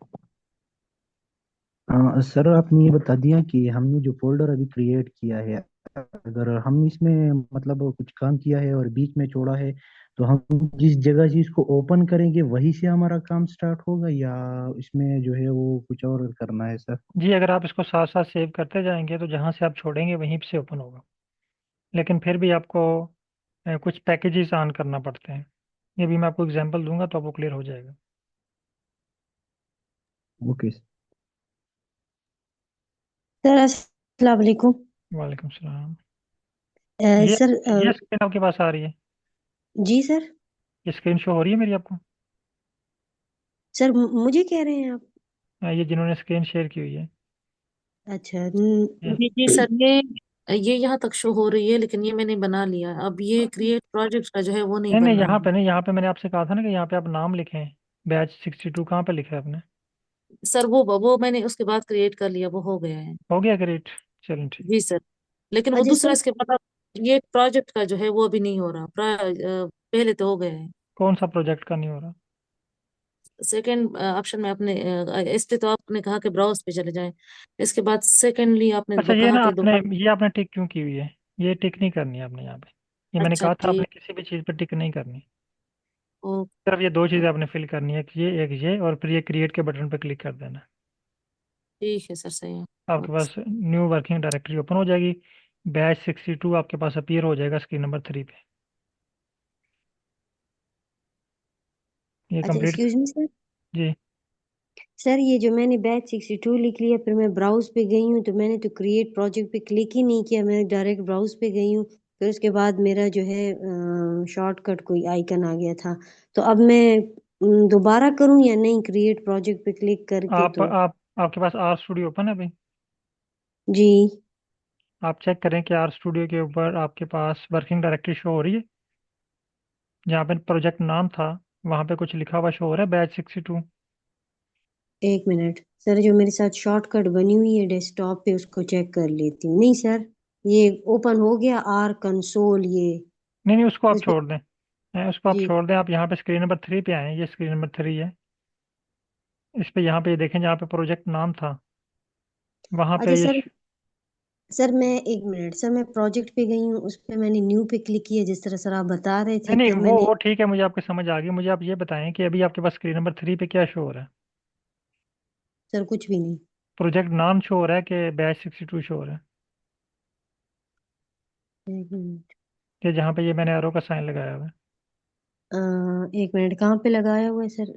सर आपने ये बता दिया कि हमने जो फोल्डर अभी क्रिएट किया है, अगर हम इसमें मतलब कुछ काम किया है और बीच में छोड़ा है, तो हम जिस जगह से इसको ओपन करेंगे वहीं से हमारा काम स्टार्ट होगा, या इसमें जो है वो कुछ और करना है सर? जी, अगर आप इसको साथ साथ सेव करते जाएंगे तो जहाँ से आप छोड़ेंगे वहीं से ओपन होगा, लेकिन फिर भी आपको कुछ पैकेजेस ऑन करना पड़ते हैं। ये भी मैं आपको एग्जांपल दूंगा तो आपको क्लियर हो जाएगा। ओके। सर अस्सलाम वालेकुम। वालेकुम सलाम। ये सर ये स्क्रीन आपके पास आ रही है? जी सर। ये स्क्रीन शो हो रही है मेरी आपको? सर मुझे कह रहे हैं आप? ये जिन्होंने स्क्रीन शेयर की हुई है। अच्छा ये जी जी सर, ये यहाँ तक शो हो रही है, लेकिन ये मैंने बना लिया है। अब ये क्रिएट प्रोजेक्ट का जो है वो नहीं नहीं नहीं, बनना यहाँ है। पे नहीं, यहाँ पे मैंने आपसे कहा था ना कि यहाँ पे आप नाम लिखें। बैच 62 कहाँ पे लिखा है आपने? सर वो मैंने उसके बाद क्रिएट कर लिया, वो हो गया है। हो गया ग्रेट। चलें ठीक। जी सर। लेकिन वो अच्छा दूसरा सर। इसके बाद ये प्रोजेक्ट का जो है वो अभी नहीं हो रहा। पहले तो हो गया है। कौन सा प्रोजेक्ट का नहीं हो रहा? सेकंड ऑप्शन में आपने इस पे तो आपने कहा कि ब्राउज पे चले जाएं। इसके बाद सेकेंडली आपने अच्छा, ये कहा ना कि आपने, दोबारा। ये आपने टिक क्यों की हुई है? ये टिक नहीं करनी है आपने यहाँ पे। ये मैंने अच्छा कहा था आपने ठीक। किसी भी चीज़ पे टिक नहीं करनी। ओ, सिर्फ ये दो चीज़ें आपने फिल करनी है, एक ये और फिर ये क्रिएट के बटन पे क्लिक कर देना। ठीक है सर, सही है। आपके ओके पास न्यू वर्किंग डायरेक्टरी ओपन हो जाएगी। बैच 62 आपके पास अपीयर हो जाएगा स्क्रीन नंबर 3 पे। ये अच्छा कंप्लीट। Excuse me sir. जी। सर ये जो मैंने बैच 62 लिख लिया, फिर मैं ब्राउज पे गई हूँ तो मैंने तो क्रिएट प्रोजेक्ट पे क्लिक ही नहीं किया, मैं डायरेक्ट ब्राउज पे गई हूँ। फिर उसके बाद मेरा जो है शॉर्टकट कोई आइकन आ गया था। तो अब मैं दोबारा करूँ या नहीं, क्रिएट प्रोजेक्ट पे क्लिक करके आप तो? आप आपके पास आर स्टूडियो ओपन है अभी? जी। आप चेक करें कि आर स्टूडियो के ऊपर आपके पास वर्किंग डायरेक्टरी शो हो रही है? जहाँ पे प्रोजेक्ट नाम था वहाँ पे कुछ लिखा हुआ शो हो रहा है, बैच 62? एक मिनट सर, जो मेरे साथ शॉर्टकट बनी हुई है डेस्कटॉप पे उसको चेक कर लेती हूँ। नहीं सर, ये ओपन हो गया आर कंसोल ये। नहीं नहीं, उसको आप इसमें छोड़ दें। उसको आप जी। छोड़ दें, आप यहाँ पे स्क्रीन नंबर 3 पे आए, ये स्क्रीन नंबर 3 है। इस पे यहाँ पे देखें जहाँ पे प्रोजेक्ट नाम था वहाँ अच्छा पे ये सर। सर मैं एक मिनट सर, मैं प्रोजेक्ट पे गई हूँ, उस पे मैंने न्यू पे क्लिक किया जिस तरह सर आप बता रहे नहीं थे, नहीं, तो वो मैंने। वो ठीक है, मुझे आपकी समझ आ गई। मुझे आप ये बताएं कि अभी आपके पास स्क्रीन नंबर 3 पे क्या शो हो रहा है? सर कुछ भी नहीं। प्रोजेक्ट नाम शो हो रहा है कि बैच 62 शो हो रहा है? एक मिनट। कि जहाँ पे ये मैंने एरो का साइन लगाया हुआ है? एक मिनट, कहाँ पे लगाया हुआ है सर?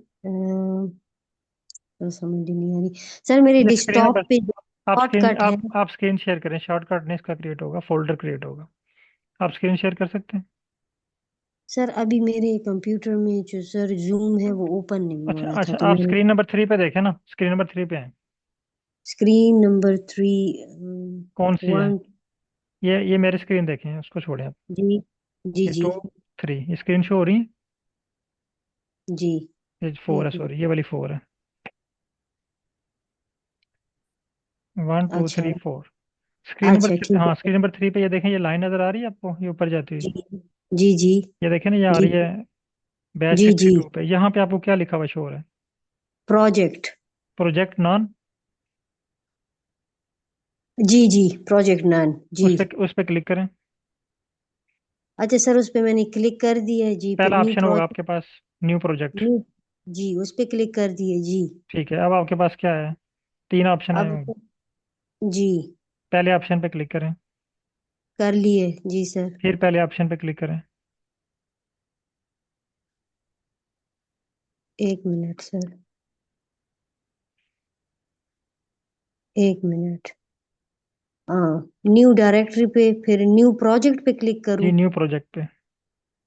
तो समझ ही नहीं आ रही। सर मेरे ये स्क्रीन डेस्कटॉप नंबर पे। शॉर्टकट है। आप स्क्रीन शेयर करें, शॉर्टकट नहीं इसका क्रिएट होगा, फोल्डर क्रिएट होगा। आप स्क्रीन शेयर कर सकते हैं? सर अभी मेरे कंप्यूटर में जो सर जूम है वो ओपन नहीं हो अच्छा रहा था, अच्छा, तो आप मैंने स्क्रीन नंबर 3 पे देखें ना, स्क्रीन नंबर 3 पे है। Screen number 3। कौन सी है? वन। ये मेरी स्क्रीन देखें, उसको छोड़ें आप। जी जी ये जी 2, 3 ये स्क्रीन शो हो रही है। जी। ये 4 है, एक मिनट। सॉरी, ये वाली 4 है। 1 2 अच्छा 3 4। स्क्रीन नंबर अच्छा ठीक हाँ, है। स्क्रीन नंबर 3 पे ये देखें, ये लाइन नज़र आ रही है आपको, ये ऊपर जाती हुई। जी जी जी ये देखें ना, ये आ जी रही है बैच जी सिक्सटी जी। टू पे। यहाँ पे आपको क्या लिखा हुआ शो हो रहा है? प्रोजेक्ट। प्रोजेक्ट नॉन। जी जी। प्रोजेक्ट नान जी। उस पे क्लिक करें। अच्छा सर, उस पे मैंने क्लिक कर दिया है जी, फिर पहला न्यू ऑप्शन होगा प्रोजेक्ट। आपके पास, न्यू प्रोजेक्ट। न्यू। जी, उस पे क्लिक कर दिए जी। ठीक है, अब आपके पास क्या है? 3 ऑप्शन आए अब होंगे। जी पहले ऑप्शन पे क्लिक करें, कर लिए जी सर। फिर पहले ऑप्शन पे क्लिक करें। एक मिनट सर, एक मिनट। हाँ, न्यू डायरेक्टरी पे फिर न्यू प्रोजेक्ट पे क्लिक जी, करूँ? न्यू प्रोजेक्ट पे।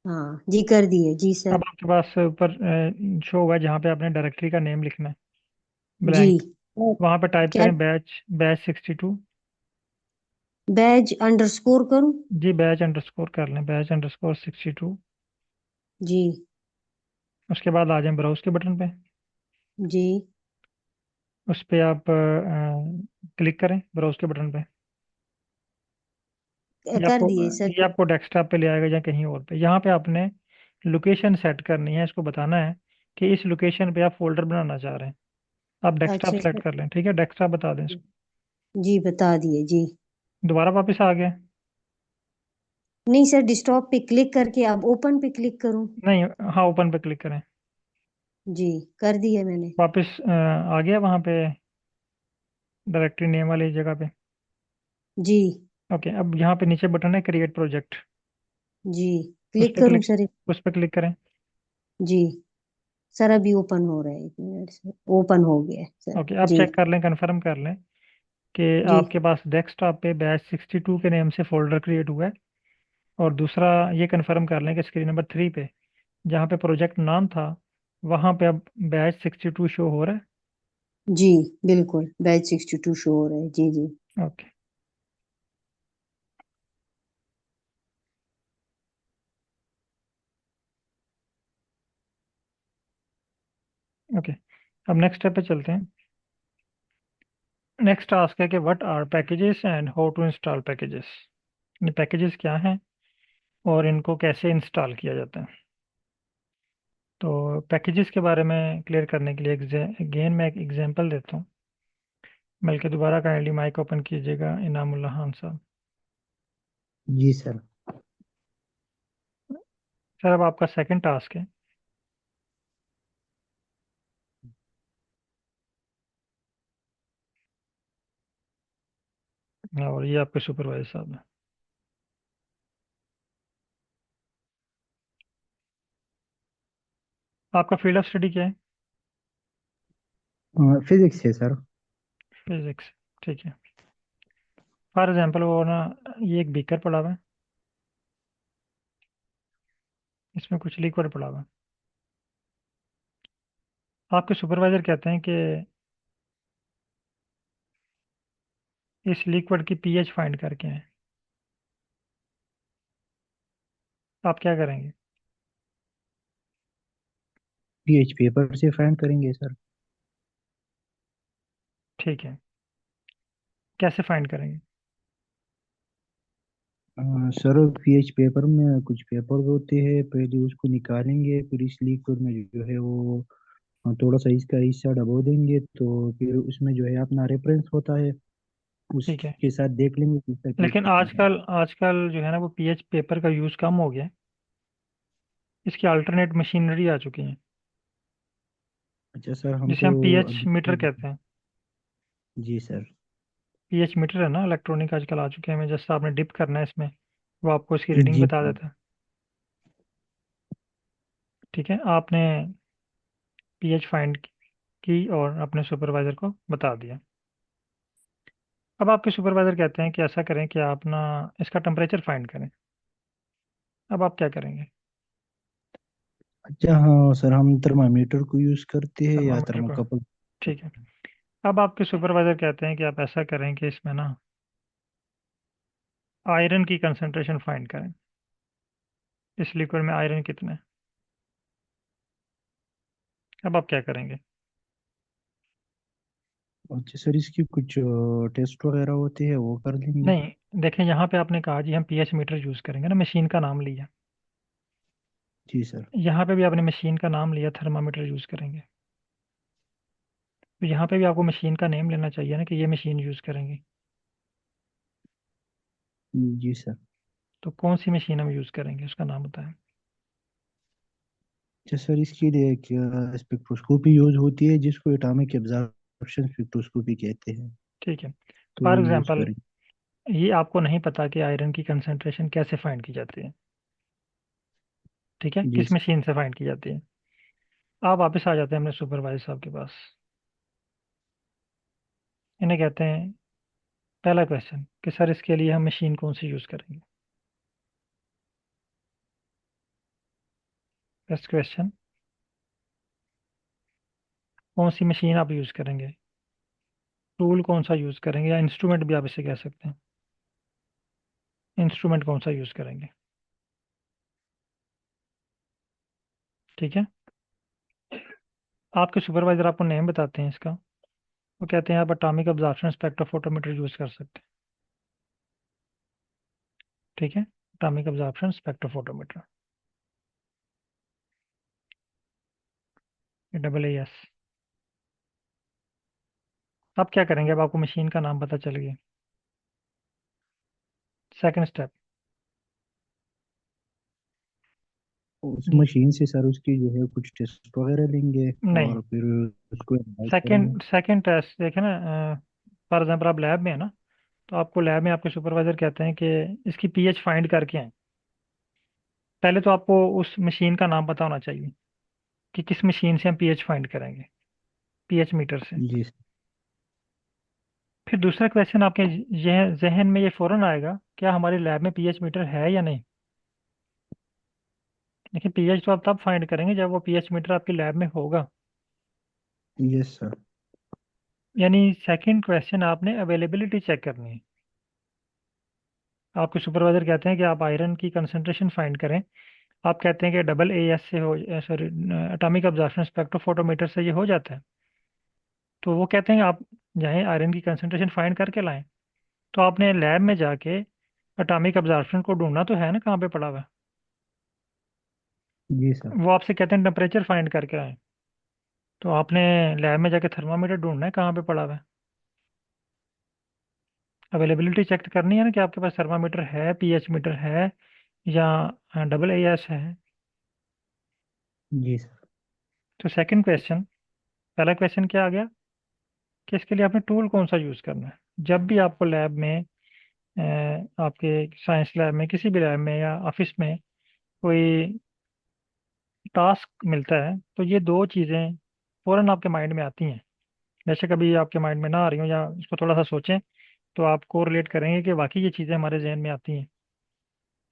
हाँ जी, कर दिए जी अब सर। आपके पास ऊपर शो हुआ है जहाँ पे आपने डायरेक्टरी का नेम लिखना है, जी। ब्लैंक। और वहाँ पे टाइप क्या? करें बैच बैच 62। बैज अंडरस्कोर करूँ? जी, बैच अंडरस्कोर कर लें, बैच अंडरस्कोर 62। जी उसके बाद आ जाएं ब्राउज के बटन पे। जी। उस पे आप क्लिक करें, ब्राउज के बटन पे। कर दिए सर। ये आपको डेस्कटॉप पे ले आएगा या कहीं और पे। यहाँ पे आपने लोकेशन सेट करनी है, इसको बताना है कि इस लोकेशन पे आप फोल्डर बनाना चाह रहे हैं। आप डेस्कटॉप अच्छा सेलेक्ट सर। कर लें, ठीक है, डेस्कटॉप बता दें इसको। जी बता दिए जी। दोबारा वापस आ गया? नहीं सर, डिस्कटॉप पे क्लिक करके अब ओपन पे क्लिक करूँ? नहीं, हाँ, ओपन पे क्लिक करें। जी, कर दिया मैंने। वापस आ गया वहाँ पे डायरेक्टरी नेम वाली जगह पे। जी ओके, अब यहाँ पे नीचे बटन है क्रिएट प्रोजेक्ट। जी। उस क्लिक पे करूँ क्लिक सर? उस पे क्लिक करें। जी सर, अभी ओपन हो रहा है, एक मिनट सर, ओपन हो गया है सर। ओके, अब जी चेक कर लें, कंफर्म कर लें कि जी। आपके पास डेस्कटॉप पे बैच 62 के नेम से फोल्डर क्रिएट हुआ है। और दूसरा, ये कंफर्म कर लें कि स्क्रीन नंबर 3 पे जहाँ पे प्रोजेक्ट नाम था, वहाँ पे अब बैच 62 शो हो रहा जी बिल्कुल, बैच 62 शो हो रहा है जी जी। है। ओके ओके, अब नेक्स्ट स्टेप पे चलते हैं। नेक्स्ट टास्क है कि what are packages and how to install packages. ये पैकेजेस क्या हैं और इनको कैसे इंस्टॉल किया जाता है। तो पैकेजेस के बारे में क्लियर करने के लिए अगेन मैं एक एग्जांपल देता हूँ। बल्कि दोबारा काइंडली माइक ओपन कीजिएगा, इनामुल्लाह खान साहब। जी सर। सर, अब आपका सेकंड टास्क है। और ये आपके सुपरवाइजर साहब है। आपका फील्ड ऑफ स्टडी क्या है? फिजिक्स है सर। फिजिक्स। ठीक है। फॉर एग्जांपल वो ना, ये एक बीकर पड़ा हुआ है, इसमें कुछ लिक्विड पड़ा हुआ है। आपके सुपरवाइजर कहते हैं कि इस लिक्विड की पीएच फाइंड करके हैं। आप क्या करेंगे? पीएच पेपर से फाइंड करेंगे सर। ठीक है, कैसे फाइंड करेंगे? सर पीएच पेपर में कुछ पेपर होते हैं, पहले उसको निकालेंगे, फिर इस लिक्विड में जो है वो थोड़ा सा इसका हिस्सा डबो देंगे, तो फिर उसमें जो है अपना रेफरेंस होता है, ठीक है, उसके साथ देख लेंगे कि इसका पीएच लेकिन कितना है। आजकल आजकल जो है ना, वो पीएच पेपर का यूज़ कम हो गया है। इसकी अल्टरनेट मशीनरी आ चुकी है, अच्छा सर, हम जिसे तो हम पीएच अभी मीटर कहते हैं। जी सर। पीएच मीटर है ना, इलेक्ट्रॉनिक आजकल आ चुके हैं, जैसे आपने डिप करना है इसमें, वो आपको इसकी रीडिंग जी बता सर। देता है। ठीक है, आपने पीएच फाइंड की और अपने सुपरवाइजर को बता दिया। अब आपके सुपरवाइजर कहते हैं कि ऐसा करें कि आप ना इसका टेम्परेचर फाइंड करें। अब आप क्या करेंगे? अच्छा हाँ सर, हम थर्मामीटर को यूज करते हैं या थर्मामीटर को। थर्माकपल? ठीक है। अब आपके सुपरवाइजर कहते हैं कि आप ऐसा करें कि इसमें ना आयरन की कंसंट्रेशन फाइंड करें। इस लिक्विड में आयरन कितना है? अब आप क्या करेंगे? अच्छा सर, इसकी कुछ टेस्ट वगैरह होते हैं, वो कर लेंगे। नहीं, देखें यहाँ पे आपने कहा जी हम पीएच मीटर यूज़ करेंगे ना, मशीन का नाम लिया। जी सर। यहाँ पे भी आपने मशीन का नाम लिया, थर्मामीटर यूज़ करेंगे। तो यहाँ पे भी आपको मशीन का नेम लेना चाहिए ना कि ये मशीन यूज़ करेंगे। जी सर। तो कौन सी मशीन हम यूज़ करेंगे उसका नाम बताएं। अच्छा सर, इसके लिए क्या स्पेक्ट्रोस्कोपी यूज होती है, जिसको एटॉमिक एब्जॉर्प्शन स्पेक्ट्रोस्कोपी कहते हैं? ठीक है। तो फॉर वो यूज एग्जांपल, करें। ये आपको नहीं पता कि आयरन की कंसंट्रेशन कैसे फाइंड की जाती है। ठीक है, जी किस सर। मशीन से फाइंड की जाती है। आप वापस आ जाते हैं अपने सुपरवाइजर साहब के पास। इन्हें कहते हैं पहला क्वेश्चन कि सर इसके लिए हम मशीन कौन सी यूज़ करेंगे। फर्स्ट क्वेश्चन, कौन सी मशीन आप यूज़ करेंगे, टूल कौन सा यूज़ करेंगे, या इंस्ट्रूमेंट भी आप इसे कह सकते हैं। इंस्ट्रूमेंट कौन सा यूज़ करेंगे। ठीक है। आपके सुपरवाइजर आपको नेम बताते हैं इसका। वो कहते हैं आप एटॉमिक अब्जॉर्प्शन स्पेक्ट्रोफोटोमीटर यूज़ कर सकते हैं। ठीक है, atomic absorption spectrophotometer, double A S. आप क्या करेंगे? अब आपको मशीन का नाम पता चल गया। Second step. उस मशीन से सर उसकी जो है कुछ टेस्ट वगैरह लेंगे नहीं, और फिर उसको एनालाइज करेंगे। सेकंड टेस्ट देखे ना। फॉर एग्जाम्पल आप लैब में है ना, तो आपको लैब में आपके सुपरवाइजर कहते हैं कि इसकी पीएच फाइंड करके आए। पहले तो आपको उस मशीन का नाम पता होना चाहिए कि किस मशीन से हम पीएच फाइंड करेंगे, पीएच मीटर से। जी सर। फिर दूसरा क्वेश्चन आपके यह जहन में ये फौरन आएगा, क्या हमारे लैब में पीएच मीटर है या नहीं। देखिए, पीएच तो आप तब फाइंड करेंगे जब वो पीएच मीटर आपकी लैब में होगा। Yes sir. यानी सेकंड क्वेश्चन आपने अवेलेबिलिटी चेक करनी है। आपके सुपरवाइजर कहते हैं कि आप आयरन की कंसंट्रेशन फाइंड करें। आप कहते हैं कि डबल ए एस से हो, सॉरी, एटॉमिक अब्जॉर्प्शन स्पेक्ट्रोफोटोमीटर से ये हो जाता है। तो वो कहते हैं आप जाएं आयरन की कंसंट्रेशन फाइंड करके लाएं। तो आपने लैब में जाके एटॉमिक अब्जॉर्प्शन को ढूंढना तो है ना, कहाँ पे पड़ा हुआ है। जी सर। वो आपसे कहते हैं टेम्परेचर फाइंड करके आए। तो आपने लैब में जाके थर्मामीटर ढूंढना है कहाँ पे पड़ा हुआ है। अवेलेबिलिटी चेक करनी है ना कि आपके पास थर्मामीटर है, पीएच मीटर है, या डबल ए एस है। जी सर। तो सेकंड क्वेश्चन, पहला क्वेश्चन क्या आ गया कि इसके लिए आपने टूल कौन सा यूज़ करना है। जब भी आपको लैब में, आपके साइंस लैब में, किसी भी लैब में या ऑफिस में कोई टास्क मिलता है, तो ये दो चीज़ें फ़ौरन आपके माइंड में आती हैं। जैसे कभी आपके माइंड में ना आ रही हो या इसको थोड़ा सा सोचें, तो आप कोरिलेट करेंगे कि वाकई ये चीज़ें हमारे जहन में आती हैं।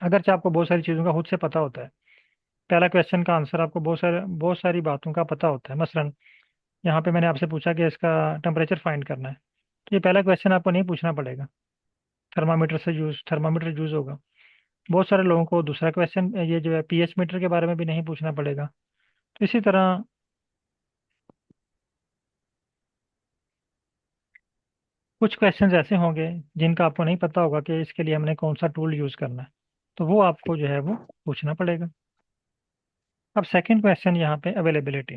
अगरचे आपको बहुत सारी चीज़ों का खुद से पता होता है। पहला क्वेश्चन का आंसर आपको बहुत सारी बातों का पता होता है। मसलन यहाँ पे मैंने आपसे पूछा कि इसका टेम्परेचर फाइंड करना है, तो ये पहला क्वेश्चन आपको नहीं पूछना पड़ेगा। थर्मामीटर यूज़ होगा। बहुत सारे लोगों को दूसरा क्वेश्चन, ये जो है पीएच मीटर के बारे में भी नहीं पूछना पड़ेगा। तो इसी तरह कुछ क्वेश्चंस ऐसे होंगे जिनका आपको नहीं पता होगा कि इसके लिए हमने कौन सा टूल यूज़ करना है, तो वो आपको जो है वो पूछना पड़ेगा। अब सेकंड क्वेश्चन यहाँ पे अवेलेबिलिटी।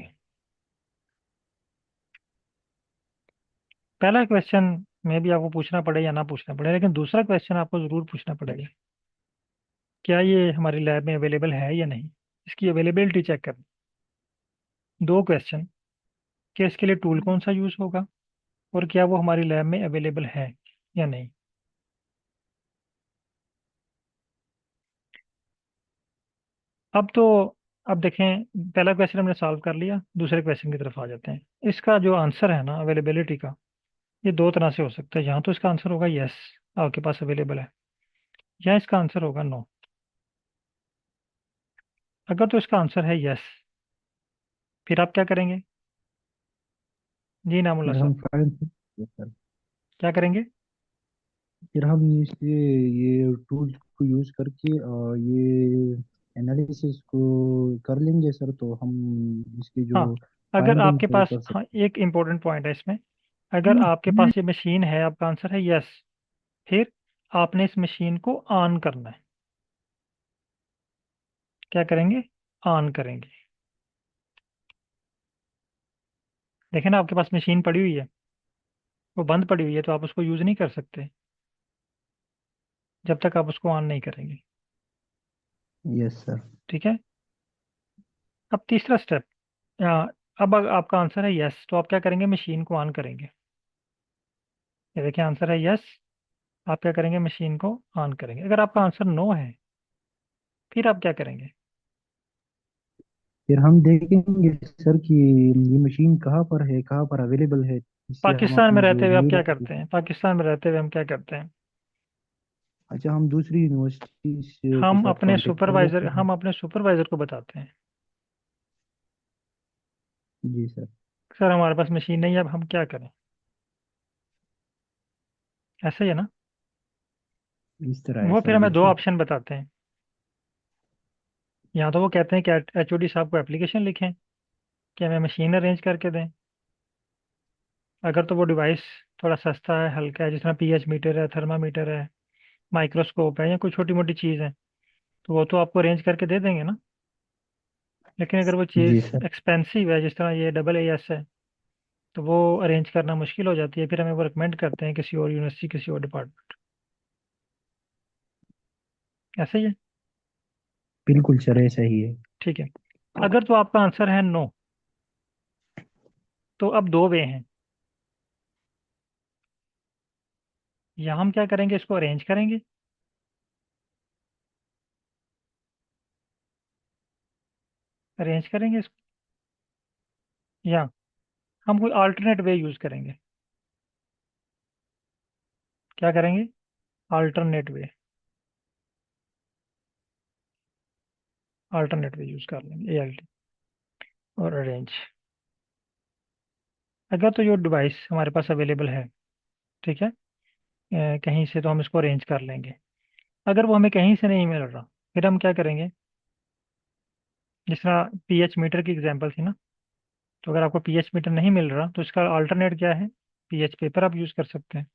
पहला क्वेश्चन में भी आपको पूछना पड़े या ना पूछना पड़े, लेकिन दूसरा क्वेश्चन आपको ज़रूर पूछना पड़ेगा, क्या ये हमारी लैब में अवेलेबल है या नहीं। इसकी अवेलेबिलिटी चेक करनी। दो क्वेश्चन, कि इसके लिए टूल कौन सा यूज़ होगा, और क्या वो हमारी लैब में अवेलेबल है या नहीं। अब तो, अब देखें, पहला क्वेश्चन हमने सॉल्व कर लिया, दूसरे क्वेश्चन की तरफ आ जाते हैं। इसका जो आंसर है ना अवेलेबिलिटी का, ये दो तरह से हो सकता है, यहाँ तो इसका आंसर होगा यस, आपके पास अवेलेबल है, या इसका आंसर होगा नो। अगर तो इसका आंसर है यस, फिर आप क्या करेंगे? जी नामुल्ला फिर हम साहब, फाइंड सर, क्या करेंगे? फिर हम इसके ये टूल्स को यूज करके ये एनालिसिस को कर लेंगे सर, तो हम इसकी हाँ, जो अगर फाइंडिंग आपके वो पास, कर हाँ सकते एक इम्पोर्टेंट पॉइंट है इसमें, अगर आपके हैं। पास ये मशीन है, आपका आंसर है यस, फिर आपने इस मशीन को ऑन करना है। क्या करेंगे? ऑन करेंगे। देखें ना, आपके पास मशीन पड़ी हुई है, वो बंद पड़ी हुई है, तो आप उसको यूज नहीं कर सकते जब तक आप उसको ऑन नहीं करेंगे। Yes sir. ठीक है। अब तीसरा स्टेप, अब आपका आंसर है यस, तो आप क्या करेंगे? मशीन को ऑन करेंगे। ये देखिए आंसर है यस, आप क्या करेंगे? मशीन को ऑन करेंगे। अगर आपका आंसर नो है, फिर आप क्या करेंगे? फिर हम देखेंगे सर कि ये मशीन कहाँ पर है, कहाँ पर अवेलेबल है, इससे हम पाकिस्तान में अपनी रहते जो हुए आप क्या नीड है। करते हैं? पाकिस्तान में रहते हुए हम क्या करते हैं? अच्छा, हम दूसरी यूनिवर्सिटी के हम साथ अपने कांटेक्ट कर सुपरवाइजर लेते हैं। हम अपने सुपरवाइजर को बताते हैं, जी सर। सर हमारे पास मशीन नहीं है, अब हम क्या करें? ऐसा ही है ना? इस तरह है वो फिर सर, हमें दो बिल्कुल। ऑप्शन बताते हैं। या तो वो कहते हैं कि एचओडी साहब को एप्लीकेशन लिखें कि हमें मशीन अरेंज करके दें। अगर तो वो डिवाइस थोड़ा सस्ता है, हल्का है, जिस तरह पीएच मीटर है, थर्मामीटर है, माइक्रोस्कोप है, या कोई छोटी मोटी चीज़ है, तो वो तो आपको अरेंज करके दे देंगे ना। लेकिन अगर वो चीज़ जी सर। एक्सपेंसिव है, जिस तरह ये डबल ए एस है, तो वो अरेंज करना मुश्किल हो जाती है, फिर हमें वो रिकमेंड करते हैं किसी और यूनिवर्सिटी, किसी और डिपार्टमेंट। ऐसा ही है। बिल्कुल सर, ऐसा ही है। ठीक है। अगर तो आपका आंसर है नो, तो अब दो वे हैं। या हम क्या करेंगे? इसको अरेंज करेंगे, अरेंज करेंगे इसको, या हम कोई अल्टरनेट वे यूज करेंगे। क्या करेंगे? अल्टरनेट वे, अल्टरनेट वे यूज कर लेंगे, एएलटी और अरेंज। अगर तो ये डिवाइस हमारे पास अवेलेबल है, ठीक है, कहीं से, तो हम इसको अरेंज कर लेंगे। अगर वो हमें कहीं से नहीं मिल रहा, फिर हम क्या करेंगे? जिस तरह पीएच मीटर की एग्जांपल थी ना, तो अगर आपको पीएच मीटर नहीं मिल रहा, तो इसका अल्टरनेट क्या है? पीएच पेपर आप यूज कर सकते हैं।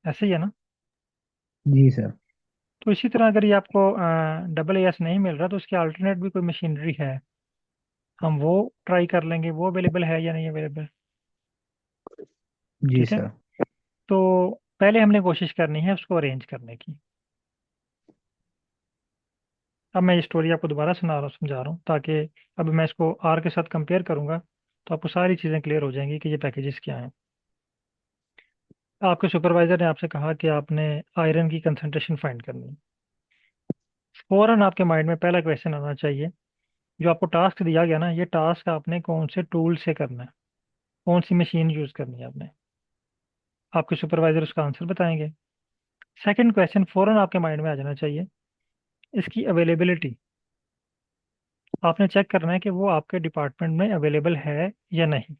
ऐसे ही है ना? जी सर। तो इसी तरह अगर ये आपको डबल एस नहीं मिल रहा, तो उसके अल्टरनेट भी कोई मशीनरी है, हम वो ट्राई कर लेंगे, वो अवेलेबल है या नहीं अवेलेबल। जी ठीक है। सर। तो पहले हमने कोशिश करनी है उसको अरेंज करने की। अब मैं ये स्टोरी आपको दोबारा सुना रहा हूँ, समझा रहा हूँ, ताकि अब मैं इसको आर के साथ कंपेयर करूंगा, तो आपको सारी चीज़ें क्लियर हो जाएंगी कि ये पैकेजेस क्या हैं। आपके सुपरवाइजर ने आपसे कहा कि आपने आयरन की कंसंट्रेशन फाइंड करनी है। फौरन आपके माइंड में पहला क्वेश्चन आना चाहिए, जो आपको टास्क दिया गया ना, ये टास्क आपने कौन से टूल से करना है, कौन सी मशीन यूज करनी है आपने। आपके सुपरवाइजर उसका आंसर बताएंगे। सेकंड क्वेश्चन फौरन आपके माइंड में आ जाना चाहिए, इसकी अवेलेबिलिटी। आपने चेक करना है कि वो आपके डिपार्टमेंट में अवेलेबल है या नहीं।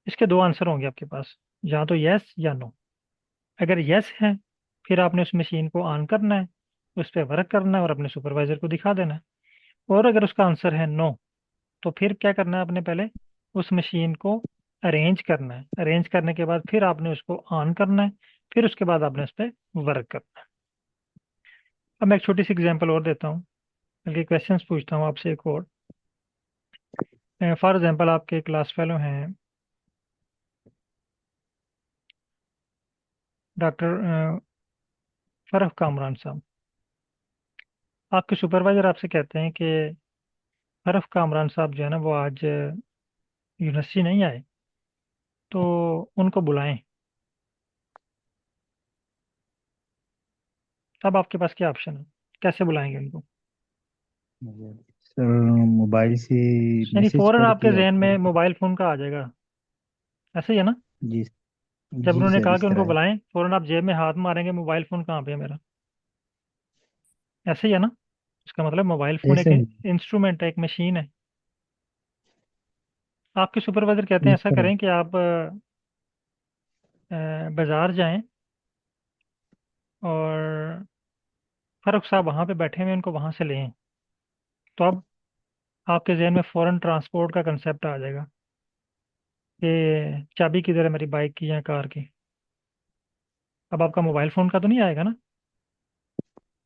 इसके दो आंसर होंगे आपके पास, या तो यस या नो। अगर यस है, फिर आपने उस मशीन को ऑन करना है, उस पर वर्क करना है और अपने सुपरवाइजर को दिखा देना है। और अगर उसका आंसर है नो, तो फिर क्या करना है? आपने पहले उस मशीन को अरेंज करना है, अरेंज करने के बाद फिर आपने उसको ऑन करना है, फिर उसके बाद आपने उस पर वर्क करना है। अब मैं एक छोटी सी एग्जांपल और देता हूँ, बल्कि क्वेश्चंस पूछता हूँ आपसे एक और। फॉर एग्जांपल, आपके क्लास फेलो हैं डॉक्टर फरह कामरान साहब। आपके सुपरवाइजर आपसे कहते हैं कि फरह कामरान साहब जो है ना, वो आज यूनिवर्सिटी नहीं आए, तो उनको बुलाएं। तब आपके पास क्या ऑप्शन है? कैसे बुलाएंगे उनको? सर मोबाइल से यानी मैसेज फौरन आपके करके जहन अपने। में मोबाइल फोन का आ जाएगा, ऐसे ही है ना? जी। जब जी उन्होंने सर, कहा इस कि उनको तरह है। बुलाएं, फौरन आप जेब में हाथ मारेंगे मोबाइल फोन कहाँ पे है मेरा। ऐसे ही है ना? इसका मतलब मोबाइल फोन एक ऐसे ही। इंस्ट्रूमेंट है, एक मशीन है। आपके सुपरवाइजर कहते हैं इस ऐसा तरह। करें कि आप बाजार जाएं और फारूक साहब वहाँ पे बैठे हुए हैं, उनको वहाँ से लें। तो अब आपके जहन में फौरन ट्रांसपोर्ट का कंसेप्ट आ जाएगा कि चाबी किधर है मेरी बाइक की या कार की। अब आपका मोबाइल फोन का तो नहीं आएगा ना?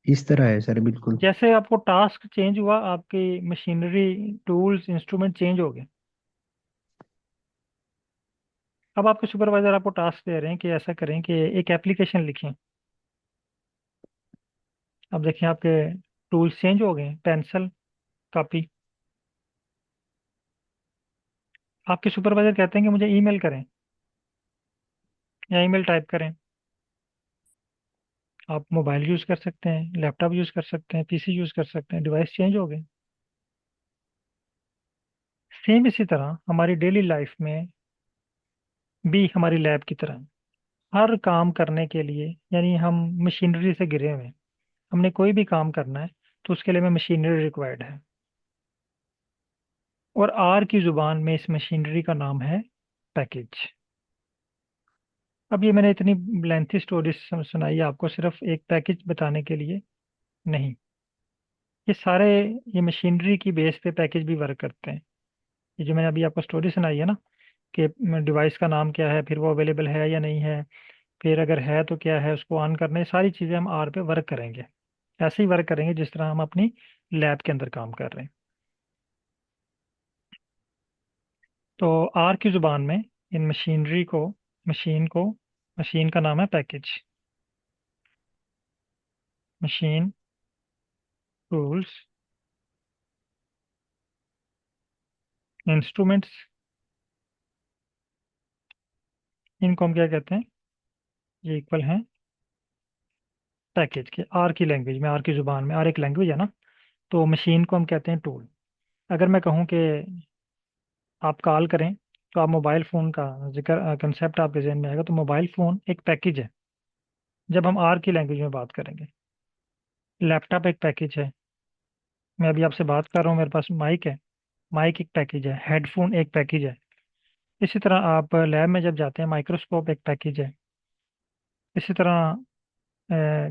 इस तरह है सर, बिल्कुल। जैसे आपको टास्क चेंज हुआ, आपकी मशीनरी, टूल्स, इंस्ट्रूमेंट चेंज हो गए। अब आपके सुपरवाइजर आपको टास्क दे रहे हैं कि ऐसा करें कि एक एप्लीकेशन लिखें। अब देखिए आपके टूल्स चेंज हो गए, पेंसिल, कॉपी। आपके सुपरवाइजर कहते हैं कि मुझे ईमेल करें या ईमेल टाइप करें। आप मोबाइल यूज़ कर सकते हैं, लैपटॉप यूज़ कर सकते हैं, पीसी यूज़ कर सकते हैं, डिवाइस चेंज हो गए। सेम इसी तरह हमारी डेली लाइफ में भी हमारी लैब की तरह है। हर काम करने के लिए, यानी हम मशीनरी से घिरे हुए हैं। हमने कोई भी काम करना है तो उसके लिए हमें मशीनरी रिक्वायर्ड है। और आर की जुबान में इस मशीनरी का नाम है पैकेज। अब ये मैंने इतनी लेंथी स्टोरी सुनाई आपको सिर्फ एक पैकेज बताने के लिए नहीं। ये सारे, ये मशीनरी की बेस पे पैकेज भी वर्क करते हैं। ये जो मैंने अभी आपको स्टोरी सुनाई है ना, कि डिवाइस का नाम क्या है, फिर वो अवेलेबल है या नहीं है, फिर अगर है तो क्या है, उसको ऑन करना, ये सारी चीज़ें हम आर पे वर्क करेंगे। ऐसे ही वर्क करेंगे जिस तरह हम अपनी लैब के अंदर काम कर रहे हैं। तो आर की जुबान में इन मशीनरी को, मशीन को, मशीन का नाम है पैकेज। मशीन, टूल्स, इंस्ट्रूमेंट्स, इनको हम क्या कहते हैं? ये इक्वल हैं पैकेज के। आर की लैंग्वेज में, आर की जुबान में, आर एक लैंग्वेज है ना, तो मशीन को हम कहते हैं टूल। अगर मैं कहूँ कि आप कॉल करें तो आप मोबाइल फ़ोन का जिक्र, कंसेप्ट आपके जहन में आएगा। तो मोबाइल फ़ोन एक पैकेज है जब हम आर की लैंग्वेज में बात करेंगे। लैपटॉप एक पैकेज है, मैं अभी आपसे बात कर रहा हूँ, मेरे पास माइक है, माइक एक पैकेज है। हेडफोन एक पैकेज है। इसी तरह आप लैब में जब जाते हैं, माइक्रोस्कोप एक पैकेज है। इसी तरह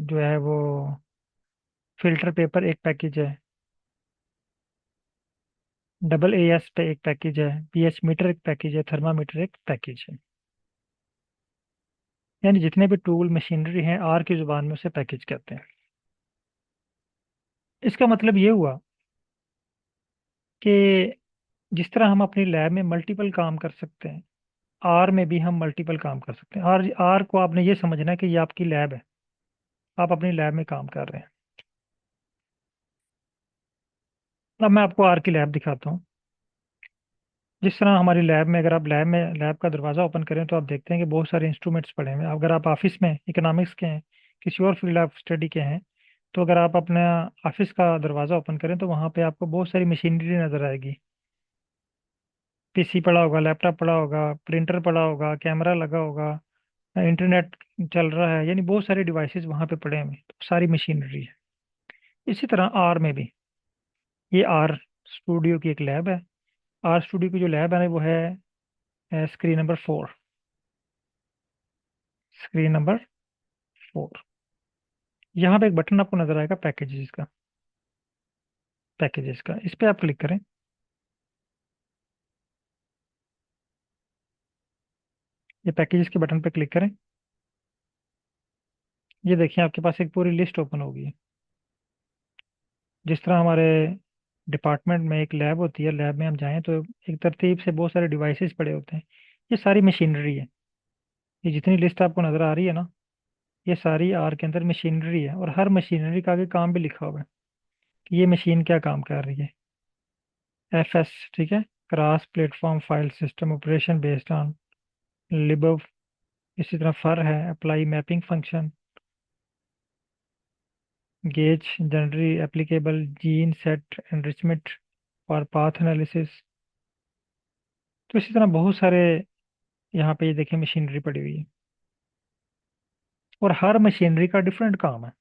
जो है वो फिल्टर पेपर एक पैकेज है। डबल एएस पे एक पैकेज है। पीएच मीटर एक पैकेज है। थर्मामीटर एक पैकेज है। यानी जितने भी टूल मशीनरी हैं, आर की जुबान में उसे पैकेज कहते हैं। इसका मतलब ये हुआ कि जिस तरह हम अपनी लैब में मल्टीपल काम कर सकते हैं, आर में भी हम मल्टीपल काम कर सकते हैं। आर आर को आपने ये समझना है कि ये आपकी लैब है, आप अपनी लैब में काम कर रहे हैं। अब मैं आपको आर की लैब दिखाता हूँ। जिस तरह हमारी लैब में, अगर आप लैब में लैब का दरवाज़ा ओपन करें तो आप देखते हैं कि बहुत सारे इंस्ट्रूमेंट्स पड़े हुए हैं। अगर आप ऑफिस में इकोनॉमिक्स के हैं, किसी और फील्ड ऑफ स्टडी के हैं, तो अगर आप अपना ऑफिस का दरवाज़ा ओपन करें तो वहाँ पे आपको बहुत सारी मशीनरी नज़र आएगी। पीसी पड़ा होगा, लैपटॉप पड़ा होगा, प्रिंटर पड़ा होगा, कैमरा लगा होगा, इंटरनेट चल रहा है, यानी बहुत सारे डिवाइसेस वहाँ पे पड़े हुए हैं। तो सारी मशीनरी है। इसी तरह आर में भी, ये आर स्टूडियो की एक लैब है। आर स्टूडियो की जो लैब है वो है स्क्रीन नंबर 4। Screen number 4। यहाँ पे एक बटन आपको नजर आएगा पैकेजेस का। पैकेजेस का, इस पे आप क्लिक करें। ये पैकेजेस के बटन पे क्लिक करें। ये देखिए आपके पास एक पूरी लिस्ट ओपन होगी। जिस तरह हमारे डिपार्टमेंट में एक लैब होती है, लैब में हम जाएं तो एक तरतीब से बहुत सारे डिवाइसेस पड़े होते हैं। ये सारी मशीनरी है। ये जितनी लिस्ट आपको नजर आ रही है ना, ये सारी आर के अंदर मशीनरी है। और हर मशीनरी का आगे काम भी लिखा हुआ है कि ये मशीन क्या काम कर रही है। एफ एस, ठीक है, cross platform file system operation based on libuv. इसी तरह फर है, apply mapping function, gage generally applicable, gene set enrichment और पाथ एनालिसिस। तो इसी तरह बहुत सारे यहाँ पे ये देखिए मशीनरी पड़ी हुई है, और हर मशीनरी का डिफरेंट काम है।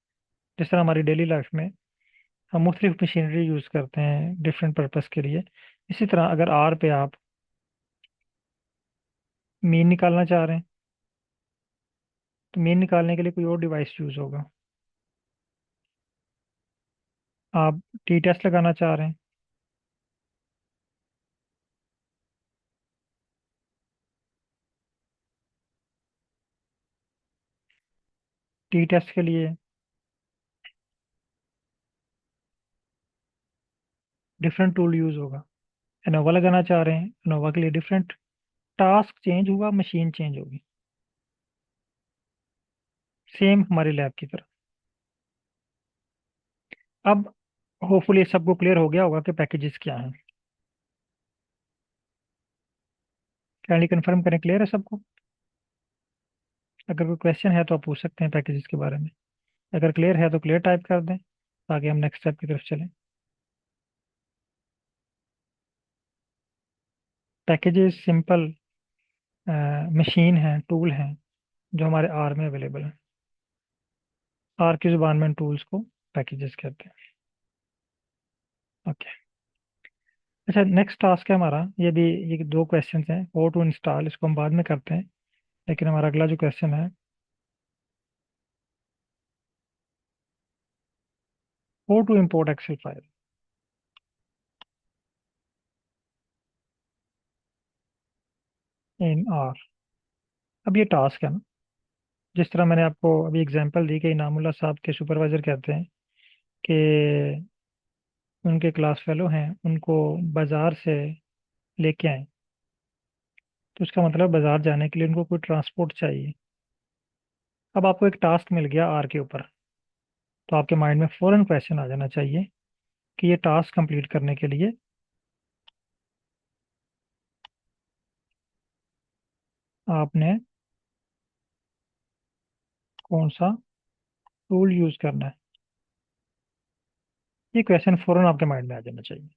जिस तरह हमारी डेली लाइफ में हम मुख्तलिफ मशीनरी यूज़ करते हैं डिफरेंट पर्पस के लिए, इसी तरह अगर आर पे आप मीन निकालना चाह रहे हैं तो मीन निकालने के लिए कोई और डिवाइस यूज़ होगा। आप टी टेस्ट लगाना चाह रहे हैं, टी टेस्ट के लिए डिफरेंट टूल यूज़ होगा। एनोवा लगाना चाह रहे हैं, एनोवा के लिए डिफरेंट, टास्क चेंज हुआ, मशीन चेंज होगी। सेम हमारी लैब की तरह। अब होपफुली सबको क्लियर हो गया होगा कि पैकेजेस क्या हैं। काइंडली कंफर्म करें, क्लियर है सबको? अगर कोई क्वेश्चन है तो आप पूछ सकते हैं पैकेजेस के बारे में। अगर क्लियर है तो क्लियर टाइप कर दें ताकि हम नेक्स्ट स्टेप की तरफ चलें। पैकेजेस सिंपल मशीन हैं, टूल हैं जो हमारे आर में अवेलेबल है। आर की जुबान में टूल्स को पैकेजेस कहते हैं। ओके। अच्छा, नेक्स्ट टास्क है हमारा, ये दो क्वेश्चन हैं। हाउ टू इंस्टॉल, इसको हम बाद में करते हैं, लेकिन हमारा अगला जो क्वेश्चन है, how to import excel file in R. अब ये टास्क है ना, जिस तरह मैंने आपको अभी एग्जांपल दी कि इनामुल्ला साहब के सुपरवाइजर कहते हैं कि उनके क्लास फेलो हैं, उनको बाजार से लेके आए, तो उसका मतलब बाजार जाने के लिए उनको कोई ट्रांसपोर्ट चाहिए। अब आपको एक टास्क मिल गया आर के ऊपर, तो आपके माइंड में फौरन क्वेश्चन आ जाना चाहिए कि ये टास्क कंप्लीट करने के लिए आपने कौन सा टूल यूज करना है। ये क्वेश्चन फौरन आपके माइंड में आ जाना चाहिए।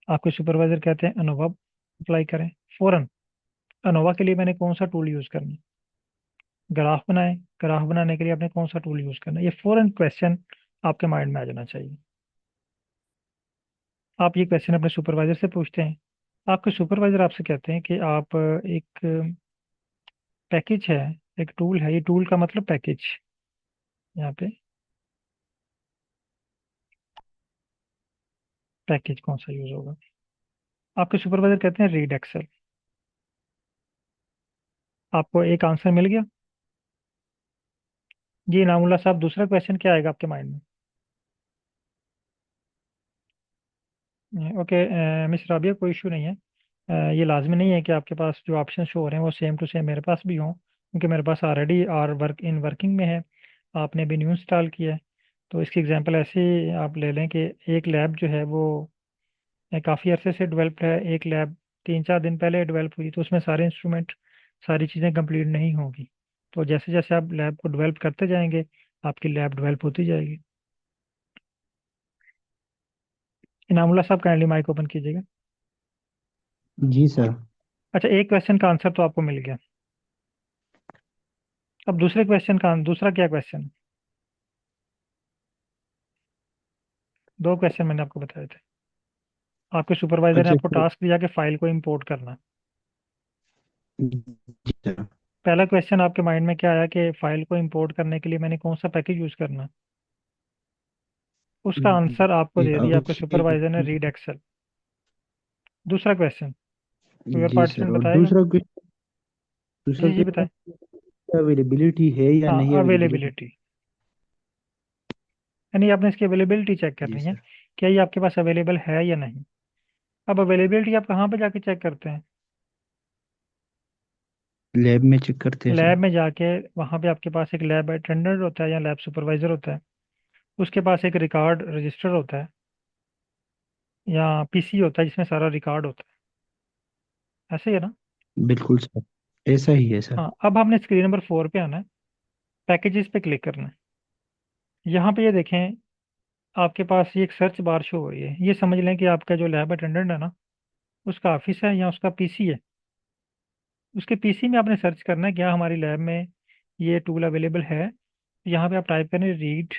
आपके सुपरवाइजर कहते हैं अनोवा अप्लाई करें, फौरन अनोवा के लिए मैंने कौन सा टूल यूज करना है। ग्राफ बनाए, ग्राफ बनाने के लिए आपने कौन सा टूल यूज करना है। ये फौरन क्वेश्चन आपके माइंड में आ जाना चाहिए। आप ये क्वेश्चन अपने सुपरवाइजर से पूछते हैं। आपके सुपरवाइजर आपसे कहते हैं कि आप एक पैकेज है, एक टूल है, ये टूल का मतलब पैकेज, यहाँ पे पैकेज कौन सा यूज होगा। आपके सुपरवाइजर कहते हैं रीड एक्सेल। आपको एक आंसर मिल गया। जी नामुल्ला साहब, दूसरा क्वेश्चन क्या आएगा आपके माइंड में? ओके मिस राबिया, कोई इशू नहीं है। ये लाजमी नहीं है कि आपके पास जो ऑप्शन शो हो रहे हैं वो सेम टू सेम मेरे पास भी हों, क्योंकि मेरे पास already R work in working में है, आपने भी न्यू इंस्टॉल किया है। तो इसकी एग्जांपल ऐसे ही आप ले लें कि एक लैब जो है वो काफ़ी अरसे से डेवलप है, एक लैब 3-4 दिन पहले डेवलप हुई, तो उसमें सारे इंस्ट्रूमेंट, सारी चीज़ें कंप्लीट नहीं होंगी। तो जैसे जैसे आप लैब को डेवलप करते जाएंगे आपकी लैब डेवलप होती जाएगी। इनामुल्ला साहब काइंडली माइक ओपन कीजिएगा। जी सर। अच्छा, एक क्वेश्चन का आंसर तो आपको मिल गया। अब दूसरे क्वेश्चन का दूसरा क्या क्वेश्चन है? दो क्वेश्चन मैंने आपको बताए थे। आपके सुपरवाइजर ने अच्छा आपको सर। टास्क दिया कि फाइल को इंपोर्ट करना। जी सर। पहला क्वेश्चन आपके माइंड में क्या आया कि फाइल को इंपोर्ट करने के लिए मैंने कौन सा पैकेज यूज करना। उसका आंसर आपको जी दे अब दिया आपके उससे सुपरवाइजर ने, रीड एक्सेल। दूसरा क्वेश्चन कोई और जी सर, पार्टिसिपेंट और बताएगा? दूसरा जी जी क्वेश्चन बताएं। अवेलेबिलिटी है या हाँ, नहीं अवेलेबिलिटी। अवेलेबिलिटी, यानी आपने इसकी अवेलेबिलिटी चेक जी करनी है, सर। क्या ये आपके पास अवेलेबल है या नहीं। अब अवेलेबिलिटी आप कहाँ पे जाके चेक करते हैं? लैब में चेक करते हैं सर। लैब में जाके, वहाँ पे आपके पास एक लैब अटेंडेंट होता है या लैब सुपरवाइजर होता है, उसके पास एक रिकॉर्ड रजिस्टर होता है या पीसी होता है जिसमें सारा रिकॉर्ड होता है, ऐसे ही है ना? बिल्कुल सर, ऐसा ही है सर। हाँ, अब हमने स्क्रीन नंबर 4 पे आना है, पैकेजेस पे क्लिक करना है। यहाँ पे ये देखें, आपके पास ये एक सर्च बार शो हो रही है। ये समझ लें कि आपका जो लैब अटेंडेंट है ना, उसका ऑफिस है या उसका पीसी है। उसके पीसी में आपने सर्च करना है क्या हमारी लैब में ये टूल अवेलेबल है। यहाँ पे आप टाइप करें रीड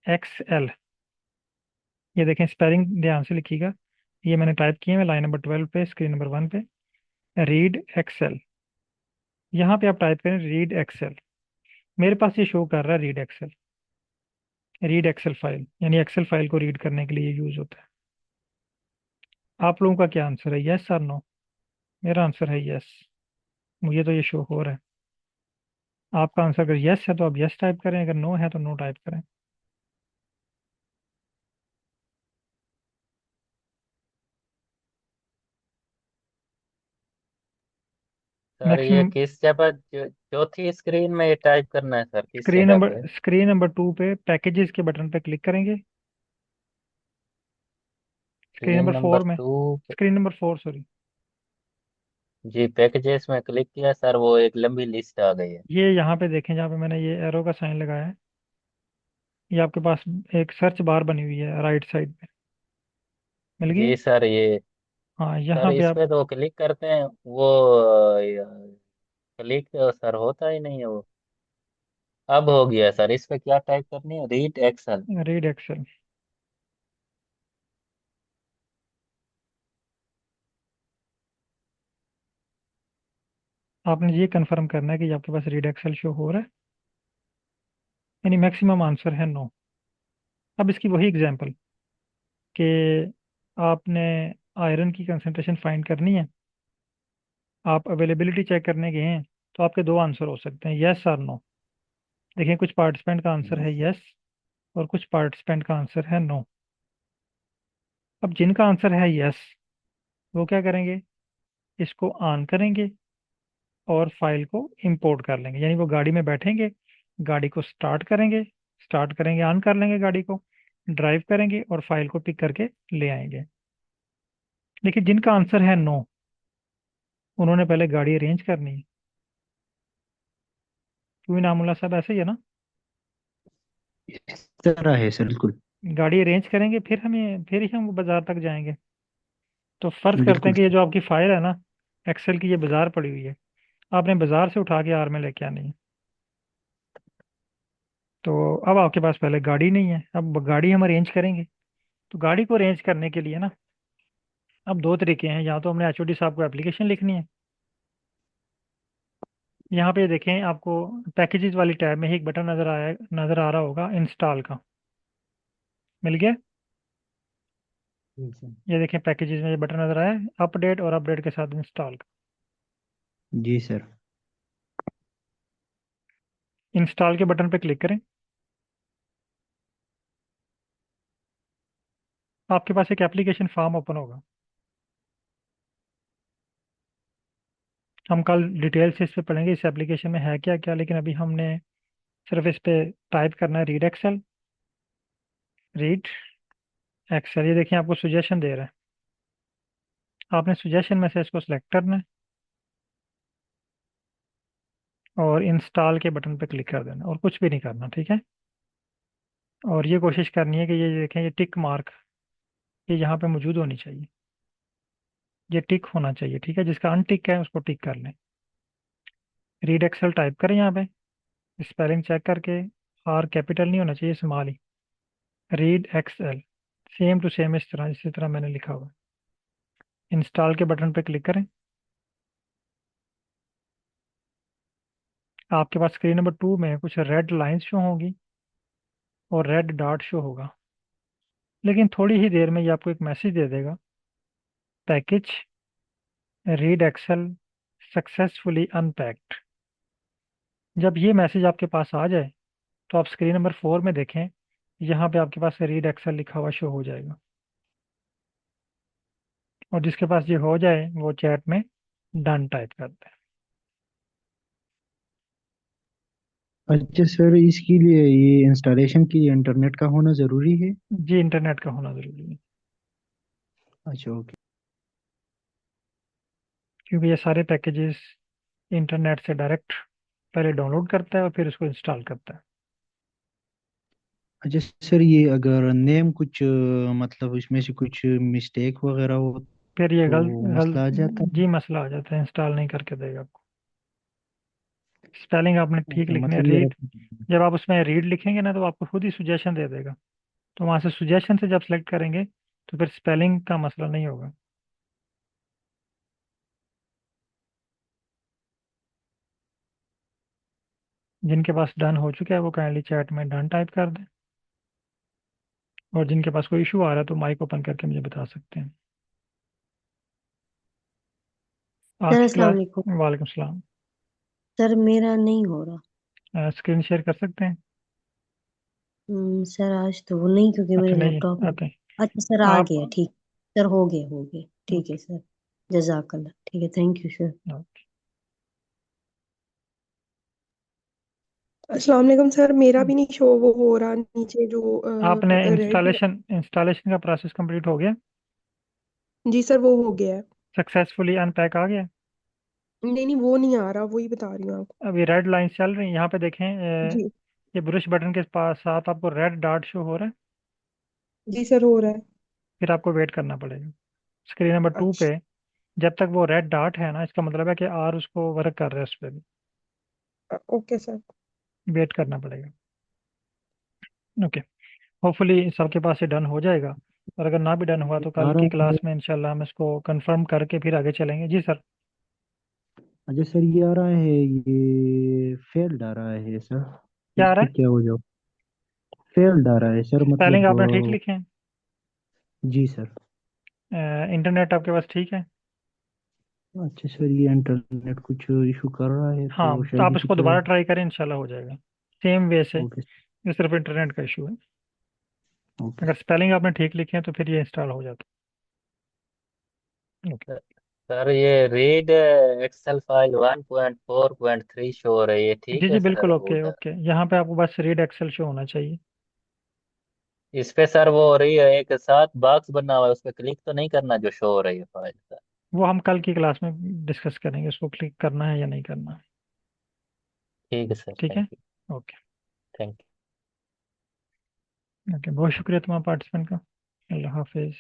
एक्सएल। ये देखें, स्पेलिंग ध्यान से लिखिएगा। ये मैंने टाइप किए हैं लाइन नंबर 12 पे, स्क्रीन नंबर 1 पे, रीड एक्सेल। यहाँ पे आप टाइप करें रीड एक्सेल। मेरे पास ये शो कर रहा है read excel. Read excel file यानी एक्सेल फाइल को रीड करने के लिए यूज होता है। आप लोगों का क्या आंसर है, यस और नो? मेरा आंसर है यस। मुझे तो ये शो हो रहा है। आपका आंसर अगर यस है तो आप यस टाइप करें, अगर नो है तो नो टाइप करें। सर ये मैक्सिमम किस जगह चौथी स्क्रीन में ये टाइप करना है सर, किस स्क्रीन जगह नंबर पे? स्क्रीन नंबर 2 पे पैकेजेस के बटन पे क्लिक करेंगे। स्क्रीन स्क्रीन नंबर नंबर 4 में, 2? Screen number 4 sorry. जी, पैकेजेस में क्लिक किया सर, वो एक लंबी लिस्ट आ गई है। ये यहाँ पे देखें जहाँ पे मैंने ये एरो का साइन लगाया है, ये आपके पास एक सर्च बार बनी हुई है राइट साइड पे, मिल गई? जी सर, ये हाँ सर यहाँ पे इस आप, पे तो क्लिक करते हैं वो क्लिक तो सर होता ही नहीं है वो। अब हो गया सर, इस पे क्या टाइप करनी है? Read action. Read excel. आपने ये कंफर्म करना है कि आपके पास रीड एक्सेल शो हो रहा है, यानी मैक्सिमम आंसर है नो। अब इसकी वही एग्जांपल कि आपने आयरन की कंसंट्रेशन फाइंड करनी है, आप अवेलेबिलिटी चेक करने गए हैं, तो आपके दो आंसर हो सकते हैं, यस और नो। देखिए कुछ पार्टिसिपेंट का आंसर है यस और कुछ पार्टिसिपेंट का आंसर है नो। अब जिनका आंसर है यस वो क्या करेंगे, इसको ऑन करेंगे और फाइल को इंपोर्ट कर लेंगे, यानी वो गाड़ी में बैठेंगे, गाड़ी को स्टार्ट करेंगे, ऑन कर लेंगे गाड़ी को, ड्राइव करेंगे और फाइल को पिक करके ले आएंगे। लेकिन जिनका आंसर है नो, उन्होंने पहले गाड़ी अरेंज करनी है। क्यों नामुल्ला साहब, ऐसे ही है ना? इस तरह है सर, बिल्कुल। गाड़ी अरेंज करेंगे फिर ही हम बाजार तक जाएंगे। तो फर्ज करते हैं बिल्कुल कि ये सर। जो आपकी फाइल है ना एक्सेल की, ये बाजार पड़ी हुई है, आपने बाजार से उठा के आर में लेके आनी है। तो अब आपके पास पहले गाड़ी नहीं है, अब गाड़ी हम अरेंज करेंगे। तो गाड़ी को अरेंज करने के लिए ना, अब दो तरीके हैं, या तो हमने एचओडी साहब को एप्लीकेशन लिखनी है। यहाँ पे देखें आपको पैकेजेस वाली टैब में ही एक बटन नजर आ रहा होगा इंस्टॉल का, मिल गया? जी सर। ये देखें पैकेजेस में ये बटन नजर आया है, अपडेट और अपडेट के साथ इंस्टॉल का। जी सर। इंस्टॉल के बटन पे क्लिक करें। आपके पास एक एप्लीकेशन फॉर्म ओपन होगा। हम कल डिटेल से इस पे पढ़ेंगे इस एप्लीकेशन में है क्या क्या, लेकिन अभी हमने सिर्फ इस पे टाइप करना है रीड एक्सेल। रीड एक्सेल, ये देखिए आपको सुजेशन दे रहा है, आपने सुजेशन में से इसको सिलेक्ट करना है और इंस्टॉल के बटन पे क्लिक कर देना और कुछ भी नहीं करना, ठीक है? और ये कोशिश करनी है कि ये देखें ये टिक मार्क ये यहाँ पे मौजूद होनी चाहिए, ये टिक होना चाहिए, ठीक है? जिसका अनटिक है उसको टिक कर लें। रीड एक्सेल टाइप करें यहाँ पे, स्पेलिंग चेक करके, आर कैपिटल नहीं होना चाहिए, स्मॉल ही। Read excel same to same इसी तरह मैंने लिखा हुआ है। इंस्टॉल के बटन पे क्लिक करें। आपके पास स्क्रीन नंबर 2 में कुछ रेड लाइंस शो होंगी और रेड डॉट शो होगा, लेकिन थोड़ी ही देर में ये आपको एक मैसेज दे देगा, package read excel successfully unpacked. जब ये मैसेज आपके पास आ जाए तो आप स्क्रीन नंबर 4 में देखें, यहाँ पे आपके पास रीड एक्सेल लिखा हुआ शो हो जाएगा। और जिसके पास ये हो जाए वो चैट में डन टाइप करता है। अच्छा सर, इसके लिए ये इंस्टॉलेशन के लिए इंटरनेट का होना ज़रूरी है? जी इंटरनेट का होना ज़रूरी है, अच्छा, ओके। क्योंकि ये सारे पैकेजेस इंटरनेट से डायरेक्ट पहले डाउनलोड करता है और फिर उसको इंस्टॉल करता है। अच्छा सर, ये अगर नेम कुछ मतलब इसमें से कुछ मिस्टेक वगैरह हो फिर ये तो गलत मसला आ जाता है? जी मसला आ जाता है, इंस्टॉल नहीं करके देगा आपको। स्पेलिंग आपने ठीक अच्छा लिखने, मतलब ये रीड। रख। जब आप उसमें रीड लिखेंगे ना तो आपको खुद ही सुजेशन दे देगा, तो वहाँ से सुजेशन से जब सेलेक्ट करेंगे तो फिर स्पेलिंग का मसला नहीं होगा। जिनके पास डन हो चुका है वो काइंडली चैट में डन टाइप कर दें, और जिनके पास कोई इशू आ रहा है तो माइक ओपन करके मुझे बता सकते हैं। आज सर की अस्सलाम क्लास। वालेकुम। वालेकुम सलाम। सर मेरा नहीं हो रहा। स्क्रीन शेयर कर सकते हैं? सर आज तो वो नहीं, क्योंकि अच्छा मेरे नहीं, लैपटॉप में। ओके। अच्छा सर आ आप गया, ठीक। सर हो गया ठीक है सर। जजाकल्ला, ठीक है, थैंक यू सर। ओके। अस्सलाम वालेकुम सर, मेरा भी नहीं शो वो हो रहा नीचे जो आपने रेड। इंस्टॉलेशन का प्रोसेस कंप्लीट हो गया? जी सर, वो हो गया है। सक्सेसफुली अनपैक आ गया? नहीं नहीं, वो नहीं आ रहा, वही बता रही हूँ आपको। अभी रेड लाइन चल रही है यहाँ पे, देखें। जी। ये ब्रश बटन के पास साथ आपको रेड डॉट शो हो रहा है। जी सर, हो रहा है। फिर आपको वेट करना पड़ेगा स्क्रीन नंबर 2 अच्छा। पे। जब तक वो रेड डॉट है ना, इसका मतलब है कि आर उसको वर्क कर रहा है उस पर भी। Okay sir. वेट करना पड़ेगा। ओके। होपफुली सबके पास ये डन हो जाएगा। और अगर ना भी डन हुआ तो आ कल रहा की क्लास है। में इंशाल्लाह हम इसको कंफर्म करके फिर आगे चलेंगे। जी सर। अच्छा सर, ये आ रहा है, ये फेल्ड आ रहा है सर। क्या आ रहा ठीक क्या हो जाओ। फेल्ड आ रहा है सर, है? स्पेलिंग मतलब आपने ठीक लिखे हैं? जी सर। इंटरनेट आपके पास ठीक है? अच्छा सर, ये इंटरनेट कुछ इशू कर रहा है तो हाँ, तो शायद आप इसी इसको की दोबारा वजह। ट्राई करें, इंशाल्लाह हो जाएगा सेम वे से। ओके। ये सिर्फ इंटरनेट का इशू है। ओके अगर सर। स्पेलिंग आपने ठीक लिखे हैं तो फिर ये इंस्टॉल हो जाता है। ओके। सर ये रीड एक्सेल फाइल 1.4.3 शो हो रही है, जी ठीक जी है सर बिल्कुल, ओके उधर? ओके, यहाँ पे आपको बस रीड एक्सेल शो होना चाहिए। इस पे सर वो हो रही है, एक साथ बॉक्स बना हुआ है, उस पे क्लिक तो नहीं करना जो शो हो रही है फाइल सर? वो हम कल की क्लास में डिस्कस करेंगे, उसको क्लिक करना है या नहीं करना है। ठीक है सर, ठीक है। Thank you. Okay. Thank you. Okay, बहुत शुक्रिया तुम्हारा पार्टिसिपेंट का। अल्लाह हाफिज़।